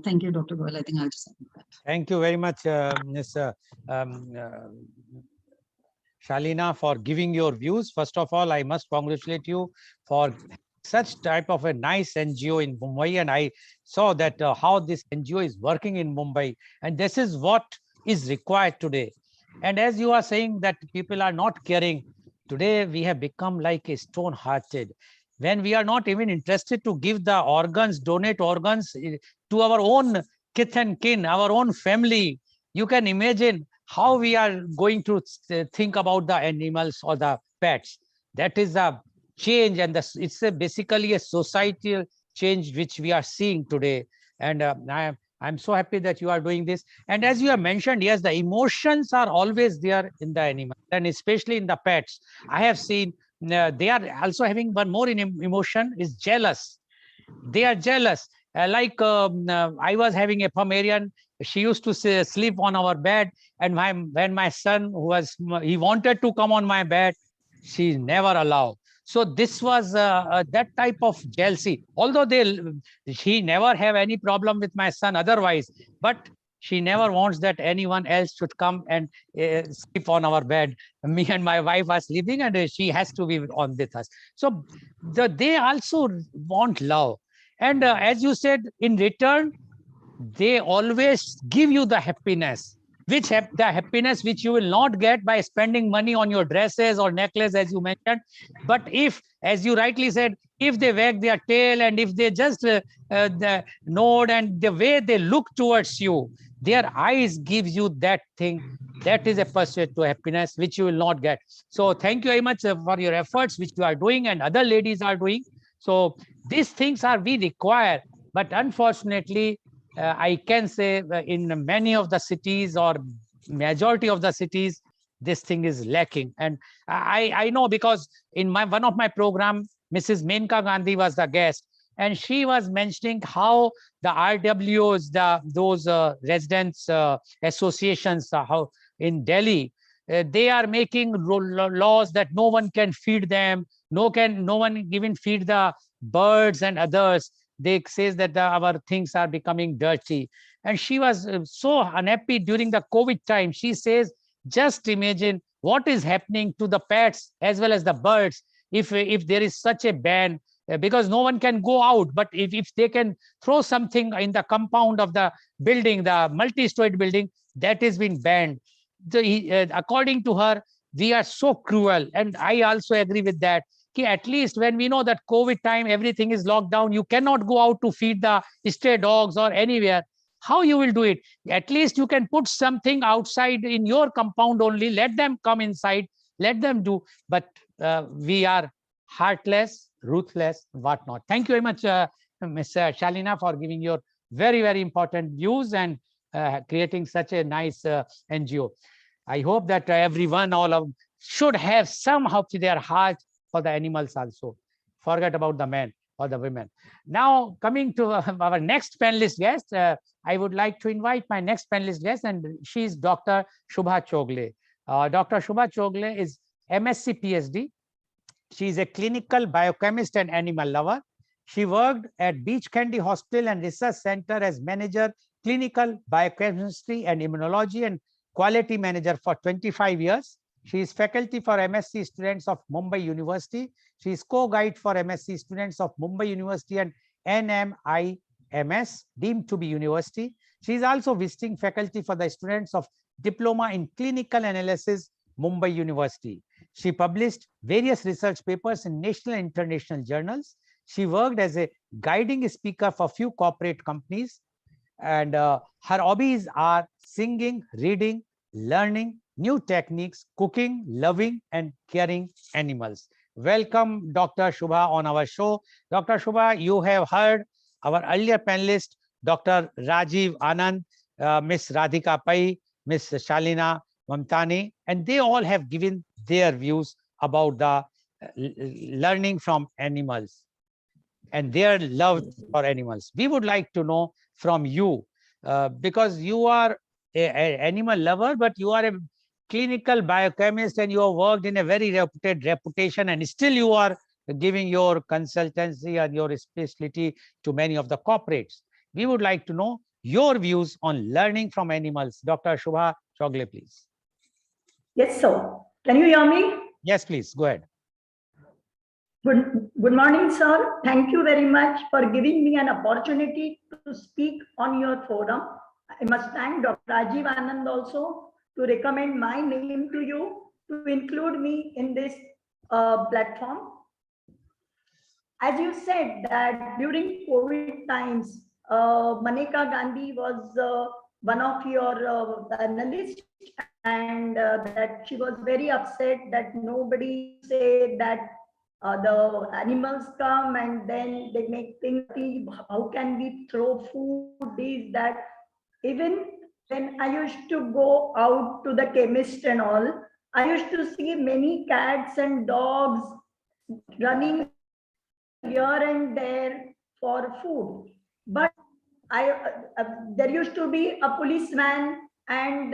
Thank you, Dr. Goel. I think I'll just end that.
Thank you very much, Ms. Shalina, for giving your views. First of all, I must congratulate you for such type of a nice NGO in Mumbai. And I saw that how this NGO is working in Mumbai. And this is what is required today. And as you are saying that people are not caring, today we have become like a stone-hearted. When we are not even interested to give the organs, donate organs to our own kith and kin, our own family, you can imagine how we are going to think about the animals or the pets. That is a change, and it's basically a societal change which we are seeing today. And I'm so happy that you are doing this. And as you have mentioned, yes, the emotions are always there in the animal, and especially in the pets. I have seen they are also having one more emotion is jealous. They are jealous. I was having a Pomeranian. She used to sleep on our bed, and when my son he wanted to come on my bed, she never allowed. So this was that type of jealousy. Although she never have any problem with my son otherwise, but she never wants that anyone else should come and sleep on our bed. Me and my wife are sleeping, and she has to be on with us. So they also want love. And as you said, in return, they always give you the happiness, the happiness which you will not get by spending money on your dresses or necklace, as you mentioned. But if, as you rightly said, if they wag their tail and if they just nod, and the way they look towards you, their eyes gives you that thing. That is a pursuit to happiness which you will not get. So thank you very much for your efforts which you are doing and other ladies are doing. So these things we require, but unfortunately, I can say in many of the cities or majority of the cities, this thing is lacking. And I know, because in one of my program, Mrs. Menka Gandhi was the guest, and she was mentioning how the RWOs, those residents associations, how in Delhi, they are making laws that no one can feed them, no one even feed the birds and others. They says that our things are becoming dirty. And she was so unhappy during the COVID time. She says, just imagine what is happening to the pets as well as the birds if there is such a ban, because no one can go out. But if they can throw something in the compound of the building, the multi-storied building, that has been banned. According to her, we are so cruel. And I also agree with that. At least when we know that COVID time, everything is locked down, you cannot go out to feed the stray dogs or anywhere. How you will do it? At least you can put something outside in your compound only, let them come inside, let them do. But we are heartless, ruthless, whatnot. Thank you very much, Ms. Shalina, for giving your very, very important views and creating such a nice NGO. I hope that everyone, all of should have somehow to their heart for the animals also. Forget about the men or the women. Now, coming to our next panelist guest, I would like to invite my next panelist guest, and she is Dr. Shubha Chogle. Dr. Shubha Chogle is MSc PhD. She is a clinical biochemist and animal lover. She worked at Beach Candy Hospital and Research Center as manager, clinical biochemistry and immunology, and quality manager for 25 years. She is faculty for MSc students of Mumbai University. She is co-guide for MSc students of Mumbai University and NMIMS, deemed to be university. She is also visiting faculty for the students of Diploma in Clinical Analysis, Mumbai University. She published various research papers in national and international journals. She worked as a guiding speaker for few corporate companies. And her hobbies are singing, reading, learning new techniques, cooking, loving, and caring animals. Welcome, Dr. Shubha, on our show. Dr. Shubha, you have heard our earlier panelist, Dr. Rajiv Anand, Ms. Radhika Pai, Ms. Shalina Mamtani, and they all have given their views about the learning from animals and their love for animals. We would like to know from you, because you are an animal lover, but you are a clinical biochemist and you have worked in a very reputed reputation, and still you are giving your consultancy and your specialty to many of the corporates. We would like to know your views on learning from animals. Dr. Shubha Chogle, please.
Yes, sir. Can you hear me?
Yes, please, go ahead.
Good morning, sir. Thank you very much for giving me an opportunity to speak on your forum. I must thank Dr. Rajiv Anand also to recommend my name to you to include me in this platform. As you said that during COVID times, Maneka Gandhi was one of your analysts, and that she was very upset that nobody said that the animals come and then they make things, how can we throw food, this, that. Even when I used to go out to the chemist and all, I used to see many cats and dogs running here and there for food. But there used to be a policeman, and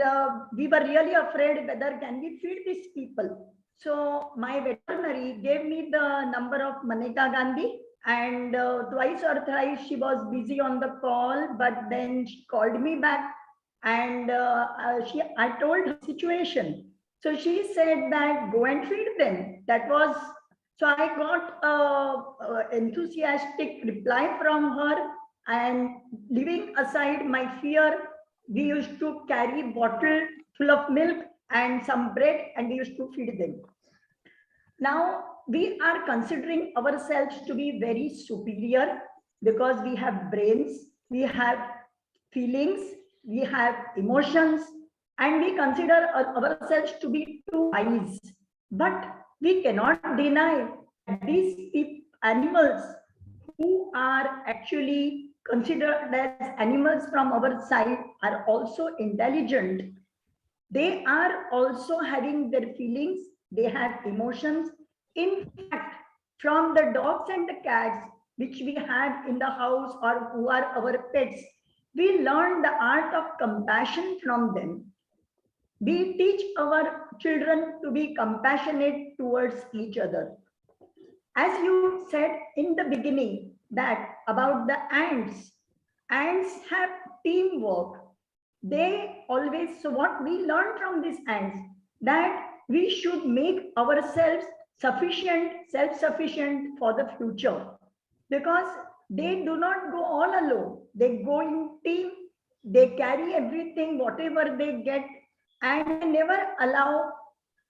we were really afraid whether can we feed these people. So my veterinary gave me the number of Maneka Gandhi, and twice or thrice she was busy on the call, but then she called me back, and I told her situation. So she said that go and feed them. That was, so I got a enthusiastic reply from her, and leaving aside my fear, we used to carry bottle full of milk and some bread, and we used to feed them. Now we are considering ourselves to be very superior because we have brains, we have feelings, we have emotions, and we consider ourselves to be too wise. But we cannot deny that these animals who are actually considered as animals from our side are also intelligent. They are also having their feelings, they have emotions. In fact, from the dogs and the cats which we have in the house or who are our pets, we learn the art of compassion from them. We teach our children to be compassionate towards each other. As you said in the beginning that about the ants have teamwork. They always, so what we learn from these ants, that we should make ourselves sufficient, self-sufficient for the future, because they do not go all alone. They go in team, they carry everything, whatever they get, and they never allow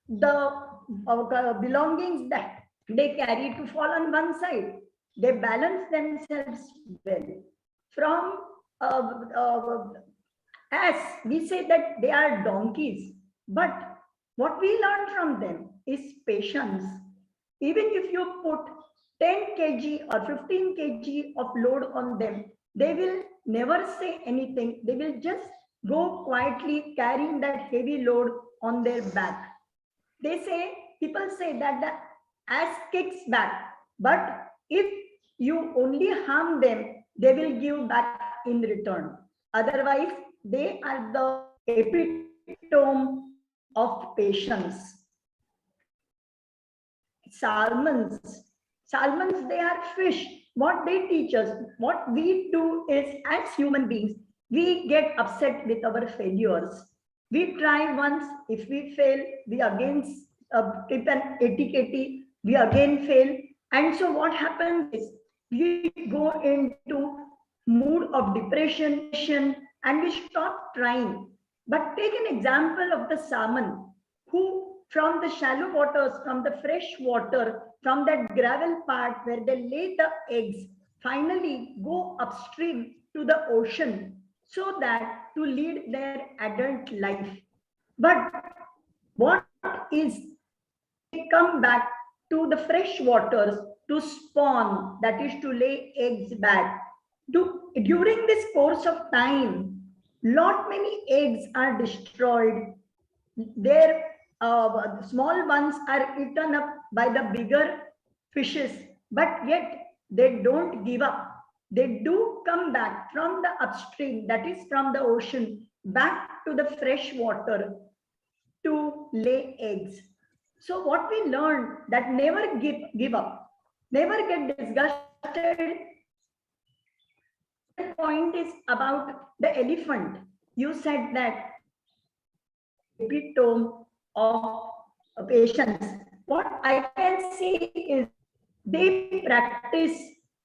the belongings that they carry to fall on one side. They balance themselves well. From as we say that they are donkeys, but what we learn from them is patience. Even if you put 10 kg or 15 kg of load on them, they will never say anything. They will just go quietly carrying that heavy load on their back. They say, people say that the ass kicks back, but if you only harm them, they will give back in return. Otherwise, they are the epitome of patience. Salmons, they are fish. What they teach us, what we do is, as human beings, we get upset with our failures. We try once, if we fail, we again keep an etiquette, we again fail. And so what happens is, we go into mood of depression and we stop trying. But take an example of the salmon, who from the shallow waters, from the fresh water, from that gravel part where they lay the eggs, finally go upstream to the ocean so that to lead their adult life. But what is, they come back to the fresh waters to spawn, that is to lay eggs back. During this course of time, lot many eggs are destroyed. Their small ones are eaten up by the bigger fishes, but yet they don't give up. They do come back from the upstream, that is from the ocean, back to the fresh water to lay eggs. So what we learned, that never give up, never get disgusted. The point is about the elephant. You said that epitome of patience. What I can say is they practice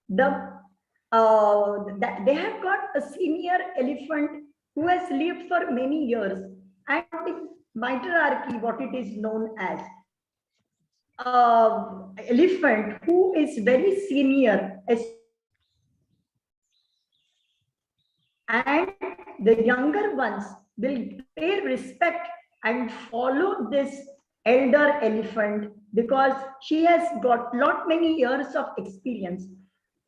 that they have got a senior elephant who has lived for many years, and the matriarchy, what it is known as, elephant who is very senior, and the younger ones will pay respect and follow this elder elephant because she has got many years of experience.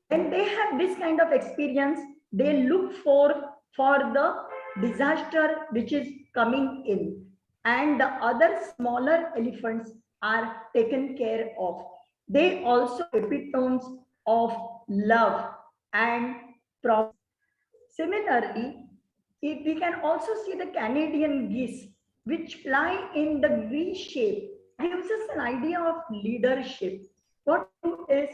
When they have this kind of experience, they look for the disaster which is coming in, and the other smaller elephants are taken care of. They also epitomes of love and promise. Similarly, if we can also see the Canadian geese, which fly in the V shape, gives us an idea of leadership. What is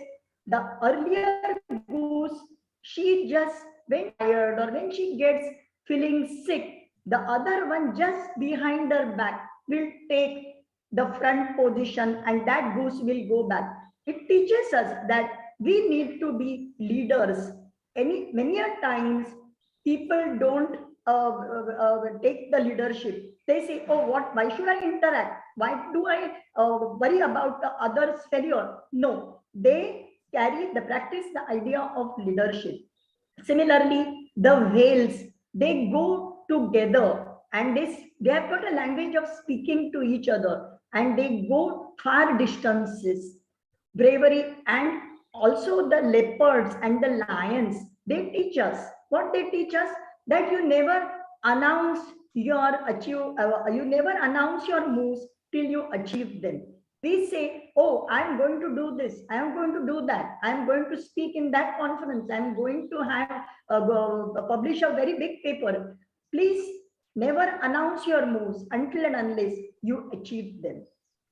the earlier goose, she just when tired or when she gets feeling sick, the other one just behind her back will take the front position and that goose will go back. It teaches us that we need to be leaders. Many a times people don't take the leadership. They say, oh, why should I interact? Why do I worry about the other's failure? No, they practice the idea of leadership. Similarly, the whales, they go together and they have got a language of speaking to each other, and they go far distances. Bravery, and also the leopards and the lions, they teach us. What they teach us? That you never announce your moves till you achieve them. We say, oh, I'm going to do this, I'm going to do that, I'm going to speak in that conference, I'm going to have publish a very big paper. Please never announce your moves until and unless you achieve them.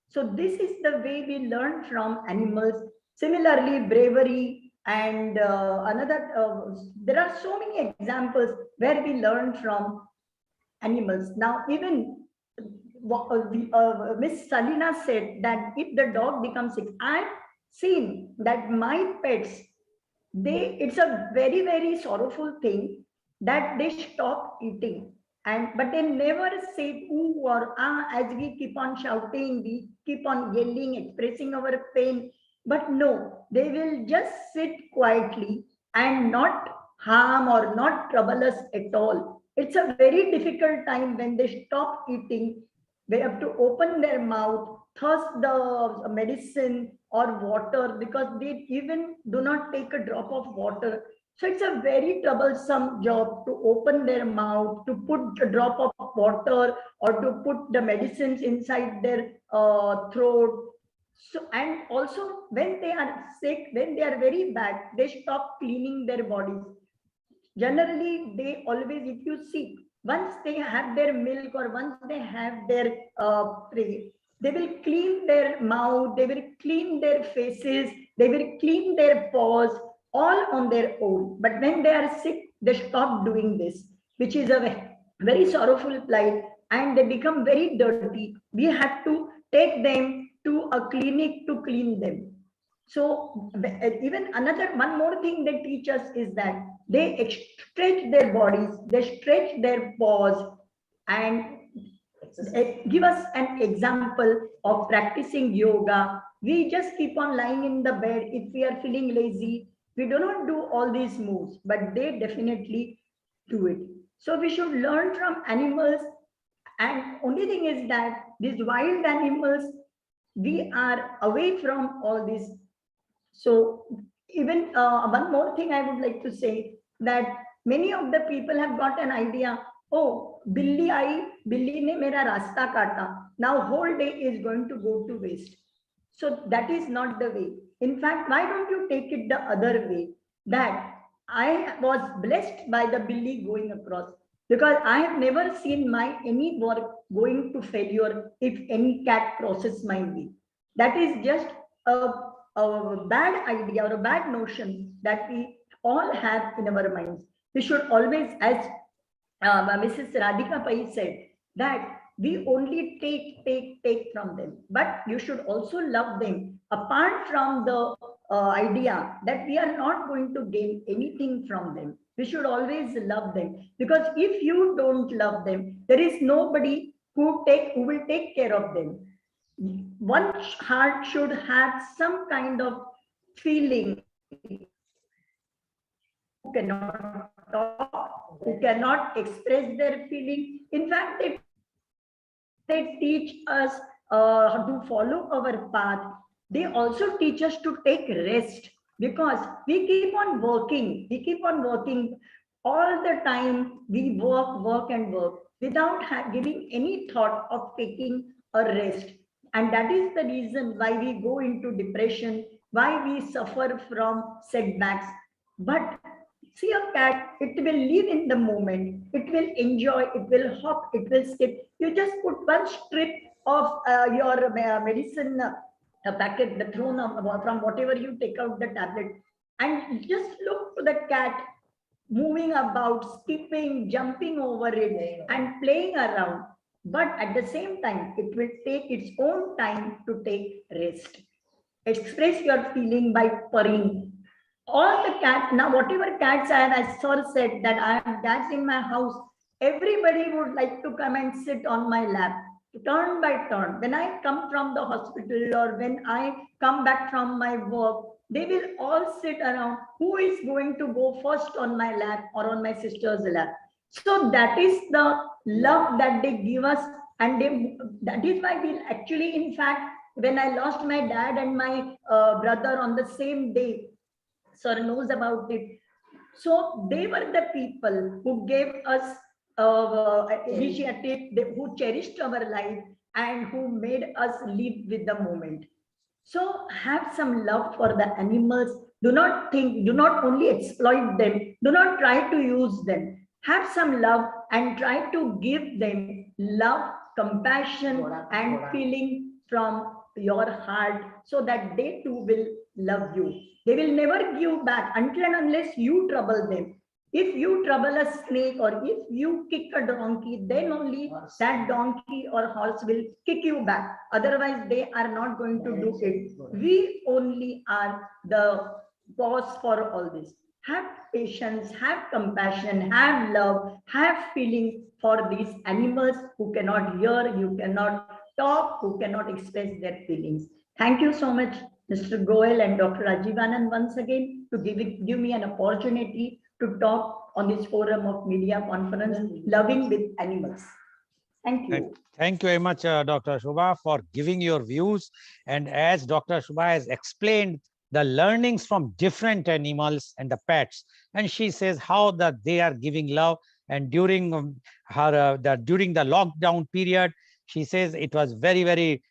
So this is the way we learn from animals. Similarly, bravery and there are so many examples where we learn from animals. Now, even Miss Salina said that if the dog becomes sick, I've seen that my pets, it's a very, very sorrowful thing that they stop eating. But they never say ooh or ah as we keep on shouting, we keep on yelling, expressing our pain. But no, they will just sit quietly and not harm or not trouble us at all. It's a very difficult time when they stop eating. They have to open their mouth, thirst the medicine or water, because they even do not take a drop of water. So it's a very troublesome job to open their mouth, to put a drop of water or to put the medicines inside their throat. So, and also when they are sick, when they are very bad, they stop cleaning their bodies. Generally, they always, if you see, once they have their milk or once they have their prey, they will clean their mouth, they will clean their faces, they will clean their paws, all on their own. But when they are sick, they stop doing this, which is a very sorrowful plight, and they become very dirty. We have to take them to a clinic to clean them. So even one more thing they teach us is that they stretch their bodies, they stretch their paws, and give us an example of practicing yoga. We just keep on lying in the bed. If we are feeling lazy, we do not do all these moves, but they definitely do it. So we should learn from animals. And only thing is that these wild animals, we are away from all this. So even one more thing I would like to say, that many of the people have got an idea, oh, Billy ne mera rasta kaata. Now whole day is going to go to waste. So that is not the way. In fact, why don't you take it the other way? That I was blessed by the Billy going across, because I have never seen any work going to failure if any cat crosses my way. That is just a bad idea or a bad notion that we all have in our minds. We should always, as Mrs. Radhika Pai said, that We only take from them. But you should also love them, apart from the idea that we are not going to gain anything from them. We should always love them, because if you don't love them, there is nobody who will take care of them. One heart should have some kind of feeling. Who cannot talk, who cannot express their feeling. In fact, they teach us how to follow our path. They also teach us to take rest, because we keep on working. We keep on working all the time. We work and work without giving any thought of taking a rest. And that is the reason why we go into depression, why we suffer from setbacks. But see a cat, it will live in the moment. It will enjoy, it will hop, it will skip. You just put one strip of your medicine packet, the thrown from whatever you take out the tablet, and just look to the cat moving about, skipping, jumping over it, and playing around. But at the same time, it will take its own time to take rest. Express your feeling by purring. All the cats, now whatever cats I have, as Sir said, that I have cats in my house, everybody would like to come and sit on my lap, turn by turn. When I come from the hospital or when I come back from my work, they will all sit around. Who is going to go first on my lap or on my sister's lap? So that is the love that they give us. And that is why we actually, in fact, when I lost my dad and my brother on the same day, Sir knows about it. So they were the people who gave us initiative, who cherished our life and who made us live with the moment. So have some love for the animals. Do not only exploit them. Do not try to use them. Have some love and try to give them love, compassion, and feeling from your heart, so that they too will love you. They will never give back until and unless you trouble them. If you trouble a snake or if you kick a donkey, then only that donkey or horse will kick you back. Otherwise, they are not going to do it. We only are the cause for all this. Have patience, have compassion, have love, have feeling for these animals who cannot hear, you cannot talk, who cannot express their feelings. Thank you so much, Mr. Goel and Dr. Rajiv Anand, once again, to give me an opportunity to talk on this forum of media conference, Loving with Animals. Thank you.
Thank you very much, Dr. Shubha, for giving your views. And as Dr. Shubha has explained the learnings from different animals and the pets, and she says how that they are giving love. And during during the lockdown period, she says it was very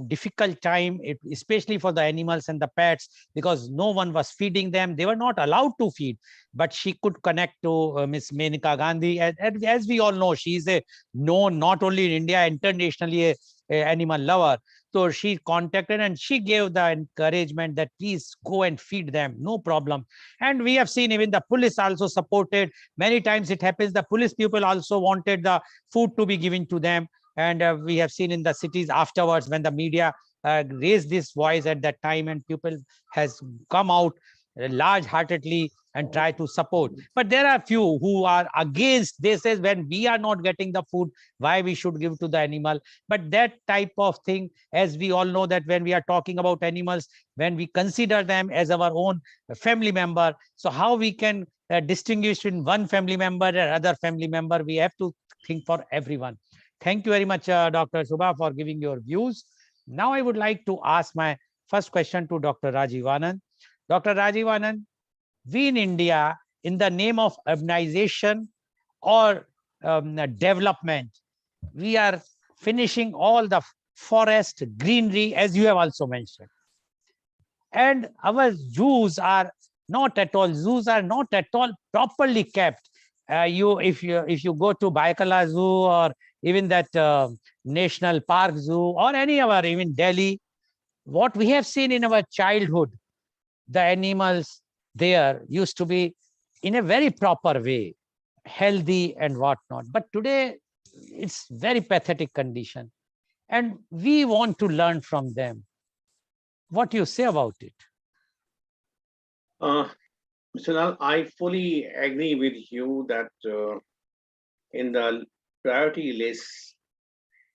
difficult time, especially for the animals and the pets, because no one was feeding them. They were not allowed to feed. But she could connect to Miss Menaka Gandhi. As we all know, she is a known, not only in India, internationally, a animal lover. So she contacted and she gave the encouragement that please go and feed them, no problem. And we have seen even the police also supported. Many times it happens the police people also wanted the food to be given to them. And we have seen in the cities afterwards, when the media raised this voice at that time, and people has come out large-heartedly and try to support. But there are few who are against. They say when we are not getting the food, why we should give to the animal. But that type of thing, as we all know, that when we are talking about animals, when we consider them as our own family member, so how we can distinguish in one family member and other family member? We have to think for everyone. Thank you very much, Dr. Shubha, for giving your views. Now I would like to ask my first question to Dr. Rajiv Anand. Dr. Rajiv Anand, we in India, in the name of urbanization or development, we are finishing all the forest, greenery, as you have also mentioned. And our zoos are not at all properly kept. If you go to Baikala Zoo or even that National Park Zoo or any other, even Delhi, what we have seen in our childhood, the animals there used to be in a very proper way, healthy and whatnot. But today it's very pathetic condition. And we want to learn from them. What do you say about it?
Mr. Lal, I fully agree with you that in the priority list,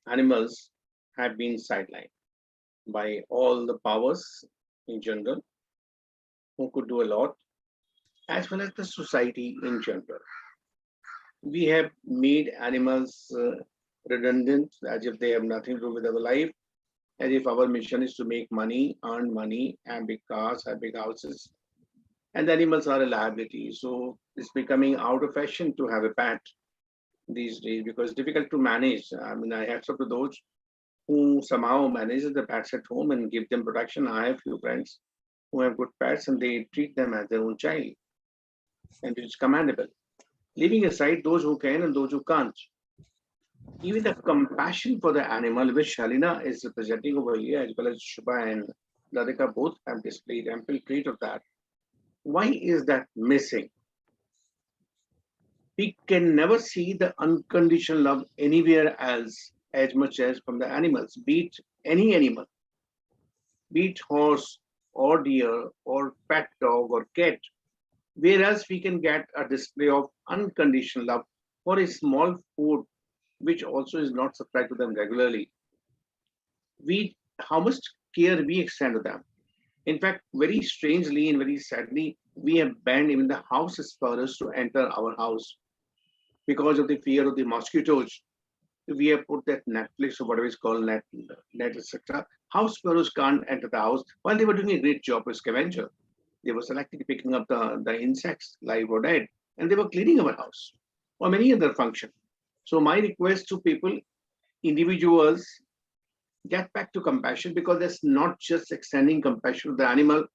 animals have been sidelined by all the powers in general, who could do a lot, as well as the society in general. We have made animals redundant, as if they have nothing to do with our life, as if our mission is to make money, earn money, have big cars, have big houses, and the animals are a liability. So it's becoming out of fashion to have a pet these days because it's difficult to manage. I mean, I have some of those who somehow manage the pets at home and give them protection. I have few friends who have good pets and they treat them as their own child, and it's commendable. Leaving aside those who can and those who can't, even the compassion for the animal, which Shalina is representing over here, as well as Shubha and Radhika both have displayed ample trait of that. Why is that missing? We can never see the unconditional love anywhere else as much as from the animals, be it any animal, be it horse or deer or pet dog or cat, whereas we can get a display of unconditional love for a small food, which also is not supplied to them regularly. How much care we extend to them. In fact, very strangely and very sadly, we have banned even the house sparrows to enter our house because of the fear of the mosquitoes. We have put that Netflix or whatever is called net, etc. House sparrows can't enter the house while they were doing a great job as scavenger. They were selectively picking up the insects, live or dead, and they were cleaning our house or many other function. So my request to people, individuals, get back to compassion, because that's not just extending compassion to the animal,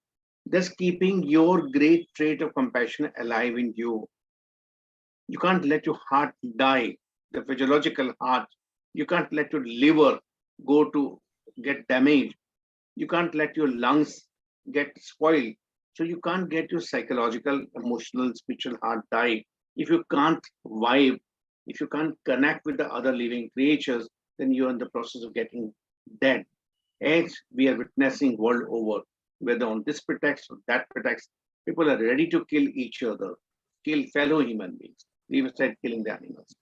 that's keeping your great trait of compassion alive in you. You can't let your heart die, the physiological heart. You can't let your liver go to get damaged. You can't let your lungs get spoiled. So you can't get your psychological, emotional, spiritual heart die. If you can't vibe, if you can't connect with the other living creatures, then you're in the process of getting dead. As we are witnessing world over, whether on this pretext or that pretext, people are ready to kill each other, kill fellow human beings, leave aside killing the animals.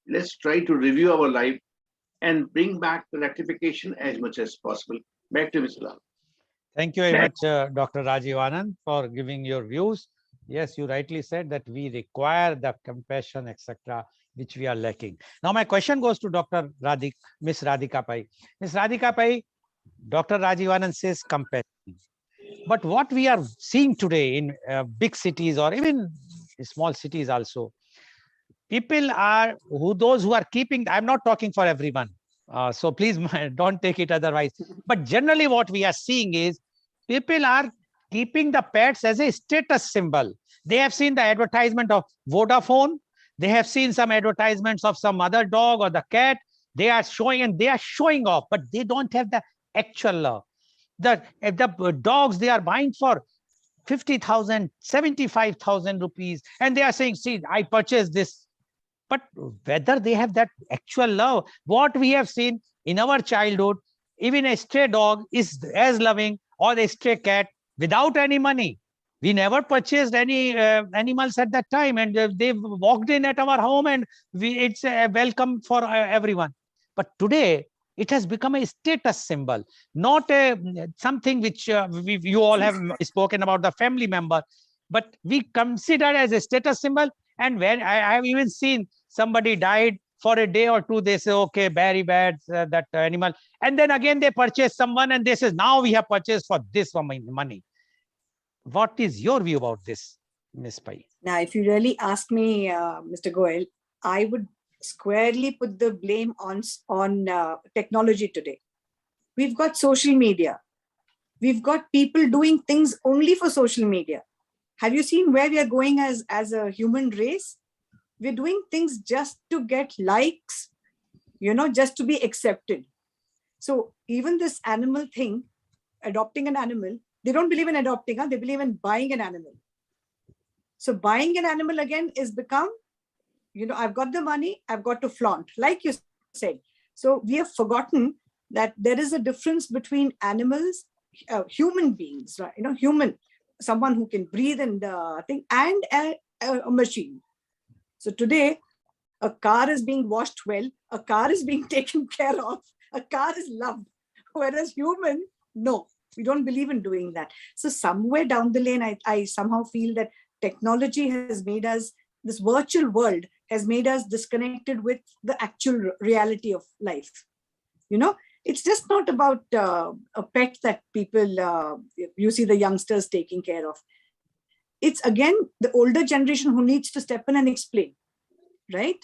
Let's try to review our life and bring back the rectification as much as possible. Back to Mr. Lal.
Thank you very much, Dr. Rajiv Anand, for giving your views. Yes, you rightly said that we require the compassion, etc., which we are lacking. Now, my question goes to Miss Radhika Pai. Miss Radhika Pai, Dr. Rajiv Anand says compassion. But what we are seeing today in big cities or even small cities also, people are those who are keeping, I'm not talking for everyone, so please don't take it otherwise. But generally what we are seeing is people are keeping the pets as a status symbol. They have seen the advertisement of Vodafone. They have seen some advertisements of some other dog or the cat. They are showing and they are showing off, but they don't have the actual love. The dogs they are buying for 50,000, 75,000 rupees. And they are saying, see, I purchased this. But whether they have that actual love, what we have seen in our childhood, even a stray dog is as loving, or a stray cat, without any money. We never purchased any animals at that time, and they walked in at our home, and it's a welcome for everyone. But today, it has become a status symbol, not something which you all have spoken about, the family member, but we consider as a status symbol. And when I have even seen somebody died for a day or two, they say, okay, very bad, that animal. And then again, they purchase someone and they say, now we have purchased for this for my money. What is your view about this, Ms. Pai?
Now, if you really ask me, Mr. Goel, I would squarely put the blame on technology today. We've got social media. We've got people doing things only for social media. Have you seen where we are going as a human race? We're doing things just to get likes, just to be accepted. So even this animal thing, adopting an animal, they don't believe in adopting, they believe in buying an animal. So buying an animal again is become
I've got the money, I've got to flaunt, like you said. So we have forgotten that there is a difference between animals, human beings, right? Human, someone who can breathe and think, and a machine. So today, a car is being washed well, a car is being taken care of, a car is loved, whereas human, no, we don't believe in doing that. So somewhere down the lane, I somehow feel that technology has made us, this virtual world has made us disconnected with the actual reality of life. It's just not about a pet that people, you see the youngsters taking care of. It's again the older generation who needs to step in and explain, right?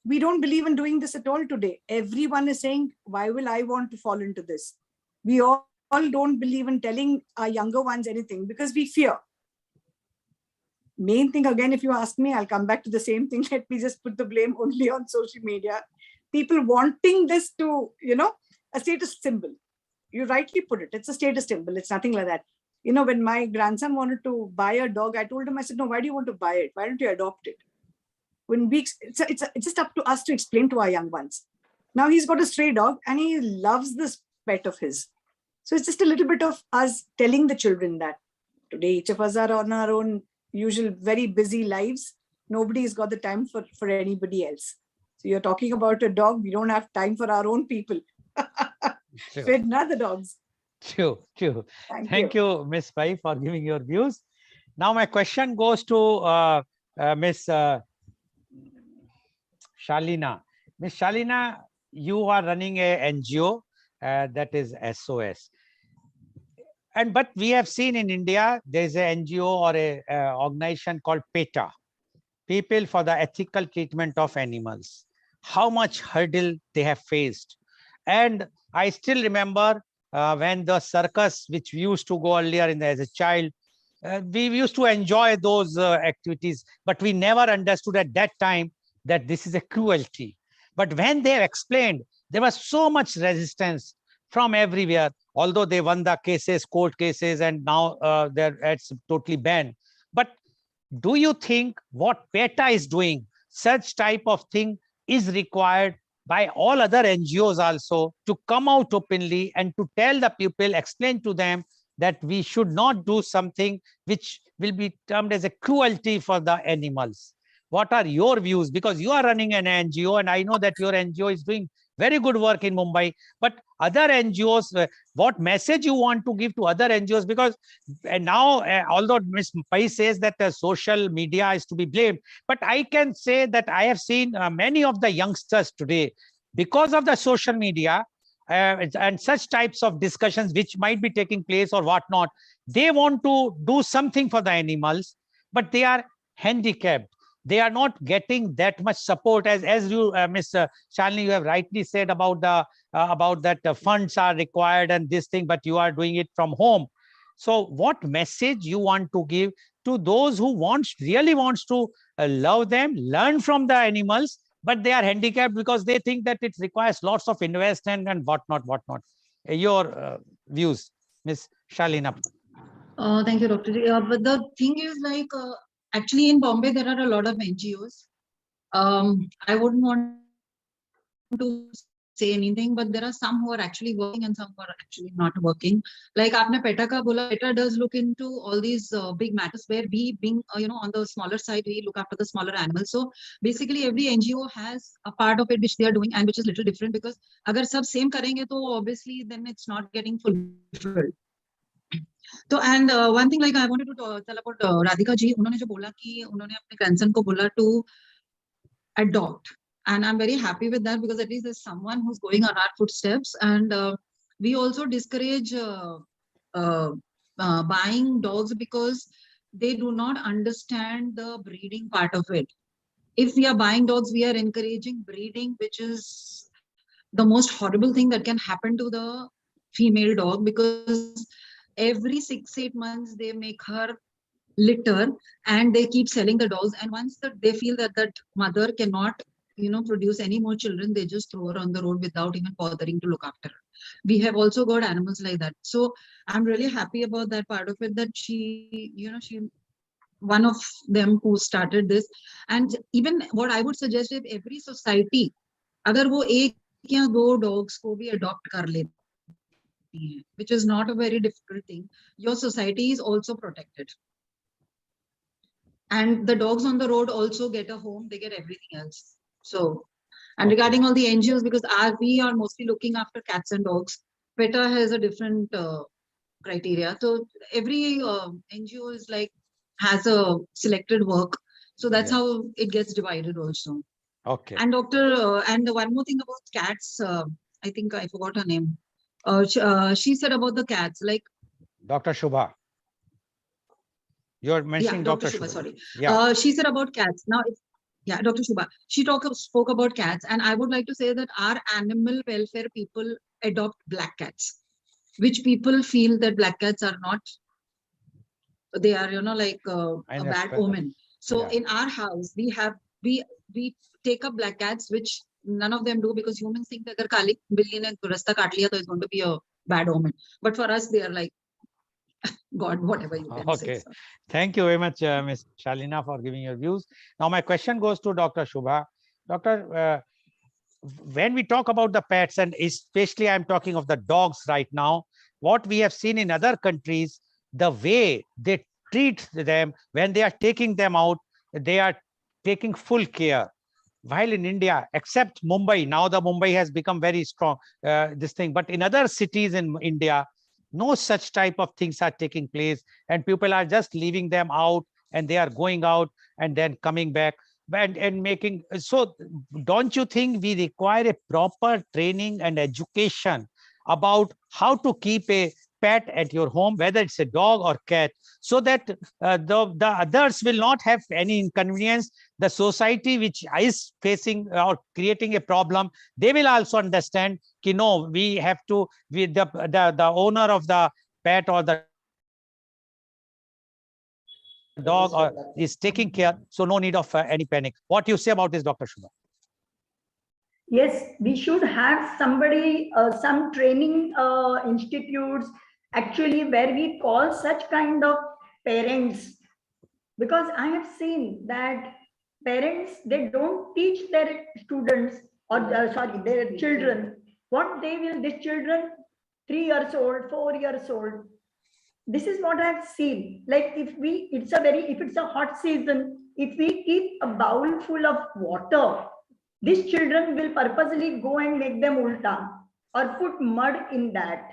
We don't believe in doing this at all today. Everyone is saying, why will I want to fall into this? We all don't believe in telling our younger ones anything because we fear. Main thing, again, if you ask me, I'll come back to the same thing. Let me just put the blame only on social media. People wanting this to, a status symbol. You rightly put it. It's a status symbol. It's nothing like that. When my grandson wanted to buy a dog, I told him, I said, no, why do you want to buy it? Why don't you adopt it? It's just up to us to explain to our young ones. Now he's got a stray dog and he loves this pet of his. So it's just a little bit of us telling the children that today each of us are on our own usual very busy lives. Nobody's got the time for anybody else. So you're talking about a dog. We don't have time for our own people. Feed other dogs.
True. Thank you, Ms. Pai, for giving your views. Now my question goes to Ms. Shalina. Ms. Shalina, you are running a NGO that is SOS. But we have seen in India, there is an NGO or a organization called PETA, People for the Ethical Treatment of Animals. How much hurdle they have faced. And I still remember when the circus, which we used to go earlier as a child, we used to enjoy those activities, but we never understood at that time that this is a cruelty. But when they explained, there was so much resistance from everywhere, although they won the cases, court cases, and now it's totally banned. But do you think what PETA is doing, such type of thing is required by all other NGOs also to come out openly and to tell the people, explain to them that we should not do something which will be termed as a cruelty for the animals? What are your views? Because you are running an NGO and I know that your NGO is doing very good work in Mumbai, but other NGOs, what message you want to give to other NGOs? Because now, although Ms. Pai says that the social media is to be blamed, but I can say that I have seen many of the youngsters today, because of the social media and such types of discussions which might be taking place or whatnot, they want to do something for the animals, but they are handicapped. They are not getting that much support as you, Ms. Shalini, you have rightly said about that funds are required and this thing, but you are doing it from home. So what message you want to give to those who really wants to love them, learn from the animals, but they are handicapped because they think that it requires lots of investment and whatnot. Your views, Ms. Shalina.
Thank you, Dr. But the thing is, like, actually in Bombay, there are a lot of NGOs. I wouldn't want to say anything, but there are some who are actually working and some who are actually not working. Like aapne PETA ka bola, PETA does look into all these big matters where we being, on the smaller side, we look after the smaller animals. So basically every NGO has a part of it which they are doing and which is little different, because agar sab same karenge, to obviously then it's not getting fulfilled. So, and one thing, like, I wanted to tell about Radhika ji. उन्होंने जो बोला कि उन्होंने अपने grandson को बोला to adopt, and I'm very happy with that, because at least there's someone who's going on our footsteps. And we also discourage buying dogs because they do not understand the breeding part of it. If we are buying dogs, we are encouraging breeding, which is the most horrible thing that can happen to the female dog, because every 6-8 months they make her litter and they keep selling the dogs, and once that they feel that mother cannot produce any more children, they just throw her on the road without even bothering to look after her. We have also got animals like that. So I'm really happy about that part of it, that she one of them who started this. And even what I would suggest, if every society, अगर वो एक या दो dogs को भी adopt कर लेती है, which is not a very difficult thing, your society is also protected. And the dogs on the road also get a home, they get everything else. So, and regarding all the NGOs, because we are mostly looking after cats and dogs, PETA has a different criteria. So every NGO is like, has a selected work. So that's how it gets divided also.
Okay.
And and one more thing about cats, I think I forgot her name. She said about the cats, like
Dr. Shubha. You're mentioning Dr. Shubha.
Sorry.
Yeah.
She said about cats. Now, Dr. Shubha. She spoke about cats, and I would like to say that our animal welfare people adopt black cats, which people feel that black cats are not. They are, like a bad omen. So in our house, we take up black cats, which none of them do, because humans think that kali billi ne rasta kaat liya, so it's going to be a bad omen. But for us, they are like God, whatever you can say. So.
Thank you very much, Ms. Shalina, for giving your views. Now, my question goes to Dr. Shubha. Doctor, when we talk about the pets, and especially I'm talking of the dogs right now, what we have seen in other countries, the way they treat them when they are taking them out, they are taking full care. While in India, except Mumbai, now the Mumbai has become very strong, this thing, but in other cities in India, no such type of things are taking place, and people are just leaving them out, and they are going out and then coming back and making. So don't you think we require a proper training and education about how to keep a pet at your home, whether it's a dog or cat, so that the others will not have any inconvenience? The society which is facing or creating a problem, they will also understand that no, we have to, the owner of the pet or the dog is taking care, so no need of any panic. What do you say about this, Dr. Shubha?
Yes, we should have somebody, some training institutes actually where we call such kind of parents, because I have seen that parents, they don't teach their students or their children what they will. These children, 3 years old, 4 years old. This is what I've seen. Like if it's a hot season, if we keep a bowl full of water, these children will purposely go and make them ulta or put mud in that,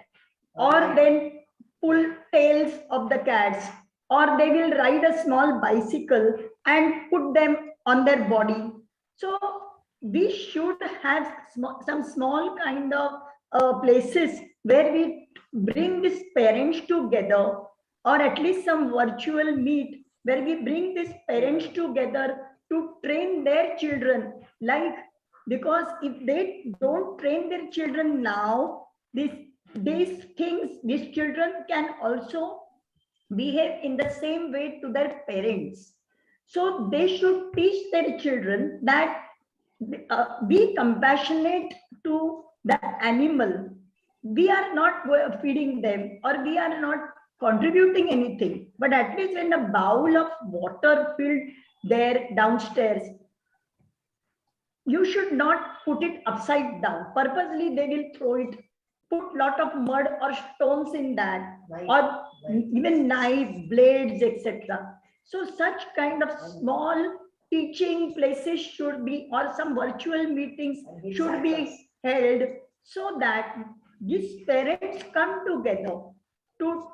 or then pull tails of the cats, or they will ride a small bicycle and put them on their body. So we should have some small kind of places where we bring these parents together, or at least some virtual meet where we bring these parents together to train their children. Like, because if they don't train their children now, these children can also behave in the same way to their parents. So they should teach their children that be compassionate to the animal. We are not feeding them, or we are not contributing anything, but at least when a bowl of water filled there downstairs, you should not put it upside down. Purposely they will throw it, put lot of mud or stones in that, or even knife, blades, etc. So such kind of small teaching places should be, or some virtual meetings should be held, so that these parents come together to,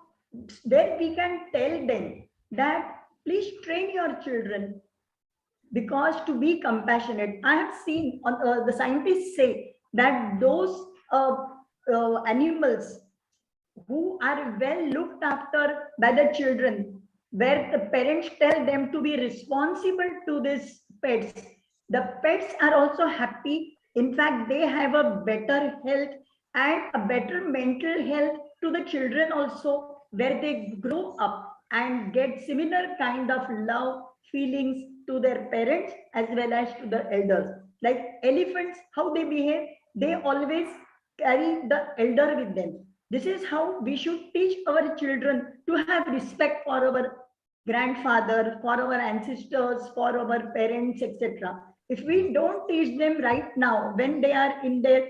where we can tell them that please train your children, because to be compassionate. I have seen the scientists say that those animals who are well looked after by the children, where the parents tell them to be responsible to these pets, the pets are also happy. In fact, they have a better health and a better mental health to the children also, where they grow up and get similar kind of love feelings to their parents as well as to the elders. Like elephants, how they behave, they always carry the elder with them. This is how we should teach our children to have respect for our grandfather, for our ancestors, for our parents, etc. If we don't teach them right now, when they are in their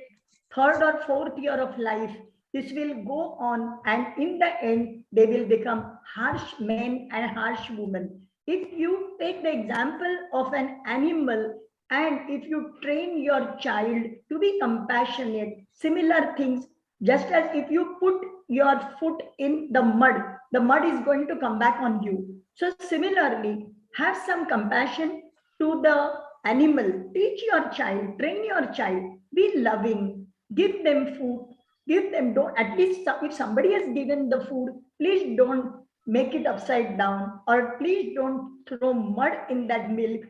third or fourth year of life, this will go on, and in the end, they will become harsh men and harsh women. If you take the example of an animal, and if you train your child to be compassionate, similar things, just as if you put your foot in the mud is going to come back on you. So similarly, have some compassion to the animal. Teach your child, train your child, be loving, give them food, give them, don't, at least if somebody has given the food, please don't make it upside down, or please don't throw mud in that milk.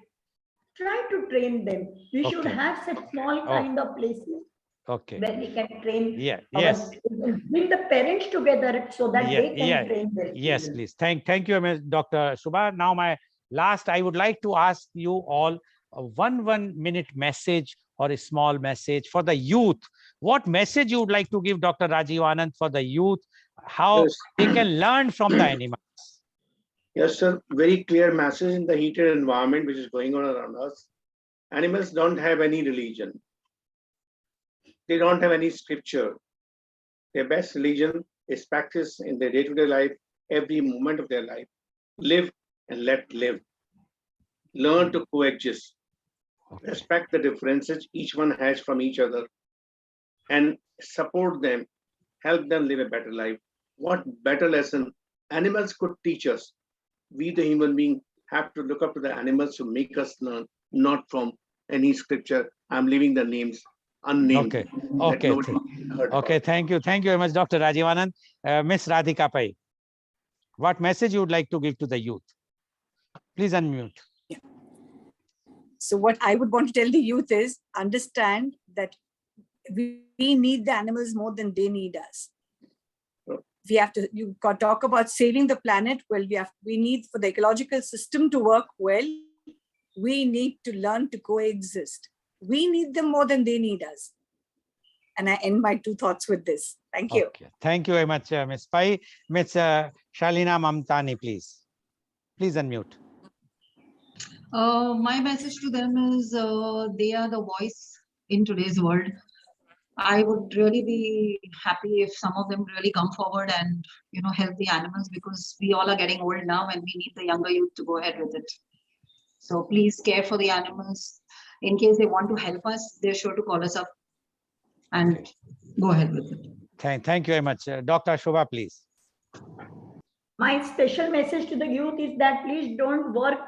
Try to train them. We should
Okay.
have such small kind of places
Okay.
where we can train
Yeah.
our,
Yes.
bring the parents together so that
Yeah.
they can
Yeah.
train their
Yes,
children.
please. Thank you, Dr. Shubha. Now, my last, I would like to ask you all a one minute message or a small message for the youth. What message you would like to give, Dr. Rajiv Anand, for the youth, how
Yes.
they can learn from the animals?
Yes, sir. Very clear message in the heated environment which is going on around us. Animals don't have any religion. They don't have any scripture. Their best religion is practiced in their day-to-day life, every moment of their life. Live and let live. Learn to coexist.
Okay.
Respect the differences each one has from each other, and support them, help them live a better life. What better lesson animals could teach us? We, the human being, have to look up to the animals to make us learn, not from any scripture. I'm leaving the names unnamed.
Okay.
That
Okay.
nobody heard
Okay.
about.
Thank you. Thank you very much, Dr. Rajiv Anand. Miss Radhika Pai, what message you would like to give to the youth? Please unmute.
So what I would want to tell the youth is understand that we need the animals more than they need us. We have to, you got talk about saving the planet. Well, we need, for the ecological system to work well, we need to learn to coexist. We need them more than they need us. And I end my two thoughts with this. Thank you.
Okay. Thank you very much, Ms. Pai. Ms. Shalina Mamtani, please. Please unmute.
My message to them is they are the voice in today's world. I would really be happy if some of them really come forward and, you know, help the animals, because we all are getting old now and we need the younger youth to go ahead with it. So please care for the animals. In case they want to help us, they're sure to call us up and go ahead with it.
Thank you very much. Dr. Shubha, please.
My special message to the youth is that please don't work.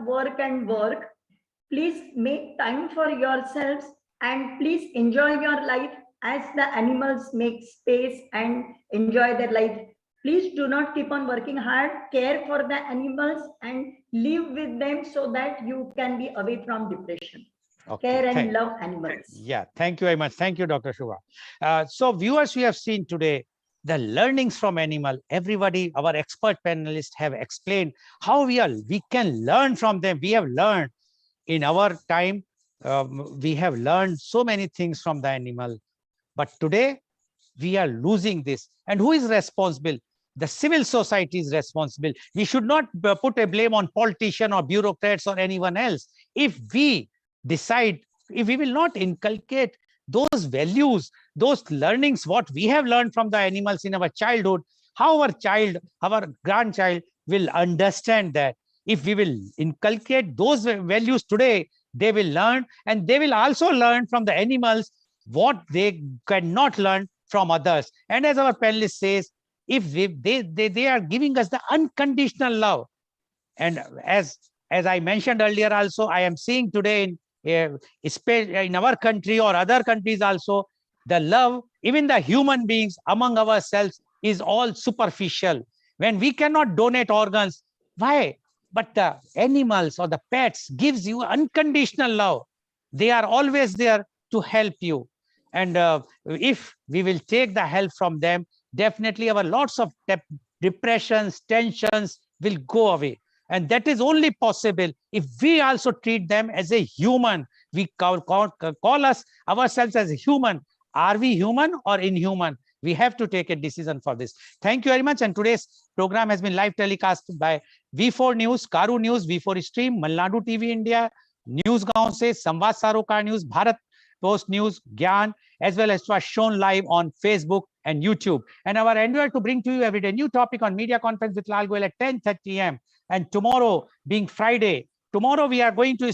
Please make time for yourselves, and please enjoy your life as the animals make space and enjoy their life. Please do not keep on working hard. Care for the animals and live with them so that you can be away from depression.
Okay.
Care and love animals.
Yeah, thank you very much. Thank you, Dr. Shubha. So viewers, we have seen today the learnings from animal. Everybody, our expert panelists have explained how we can learn from them. We have learned in our time, we have learned so many things from the animal. But today, we are losing this. And who is responsible? The civil society is responsible. We should not put a blame on politicians or bureaucrats or anyone else. If we decide, if we will not inculcate those values, those learnings, what we have learned from the animals in our childhood, how our grandchild will understand that. If we will inculcate those values today, they will learn, and they will also learn from the animals what they cannot learn from others. And as our panelist says, if they are giving us the unconditional love. And as I mentioned earlier also, I am seeing today in our country or other countries also, the love, even the human beings among ourselves, is all superficial. When we cannot donate organs, why? But the animals or the pets gives you unconditional love. They are always there to help you. And if we will take the help from them, definitely our lots of depressions, tensions will go away. And that is only possible if we also treat them as a human. We call us ourselves as a human. Are we human or inhuman? We have to take a decision for this. Thank you very much. And today's program has been live telecast by V4 News, Caru News, V4 Stream, Malnadu TV India, News Gaon se, Samvad Sarocar News, Bharat Post News, Gyan, as well as was shown live on Facebook and YouTube. And our endeavor to bring to you every day new topic on Media Conference with Lal Goel at 10:30 a.m. And tomorrow being Friday, tomorrow we are going to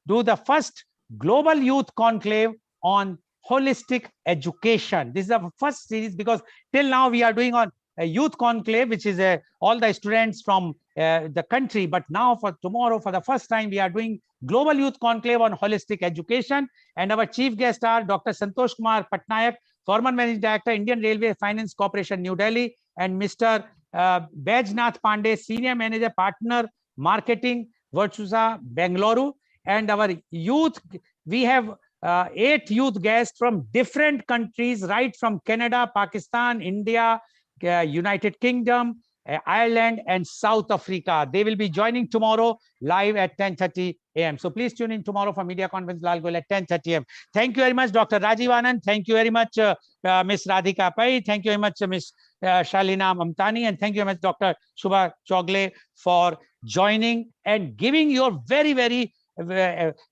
do the first Global Youth Conclave on holistic education. This is the first series because till now we are doing on a youth conclave, which is all the students from the country. But now for tomorrow, for the first time, we are doing Global Youth Conclave on holistic education. And our chief guests are Dr. Santosh Kumar Patnaik, former Managing Director, Indian Railway Finance Corporation, New Delhi, and Mr. Bajnath Pandey, Senior Manager, Partner, Marketing, Virtusa, Bengaluru. And our youth, we have 8 youth guests from different countries, right from Canada, Pakistan, India, United Kingdom, Ireland, and South Africa. They will be joining tomorrow live at 10:30 a.m. So please tune in tomorrow for Media Conference Lal Goel at 10:30 a.m. Thank you very much, Dr. Rajiv Anand. Thank you very much, Ms. Radhika Pai. Thank you very much, Ms. Shalina Mamtani. And thank you very much, Dr. Shubha Chogle, for joining and giving your very, very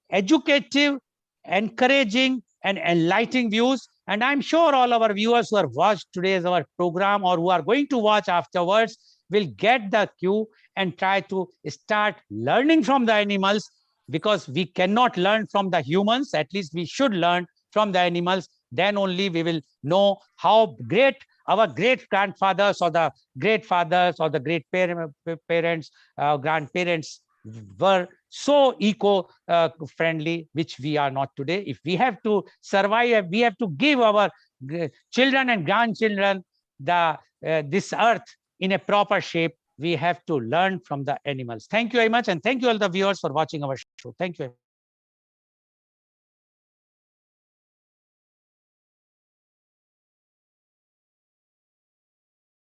educative, encouraging, and enlightening views. And I'm sure all our viewers who have watched today's our program or who are going to watch afterwards will get the cue and try to start learning from the animals, because we cannot learn from the humans. At least we should learn from the animals. Then only we will know how great our great grandfathers or the great fathers or the great parents, grandparents were so eco-friendly, which we are not today. If we have to survive, we have to give our children and grandchildren this earth in a proper shape. We have to learn from the animals. Thank you very much. And thank you all the viewers for watching our show. Thank you.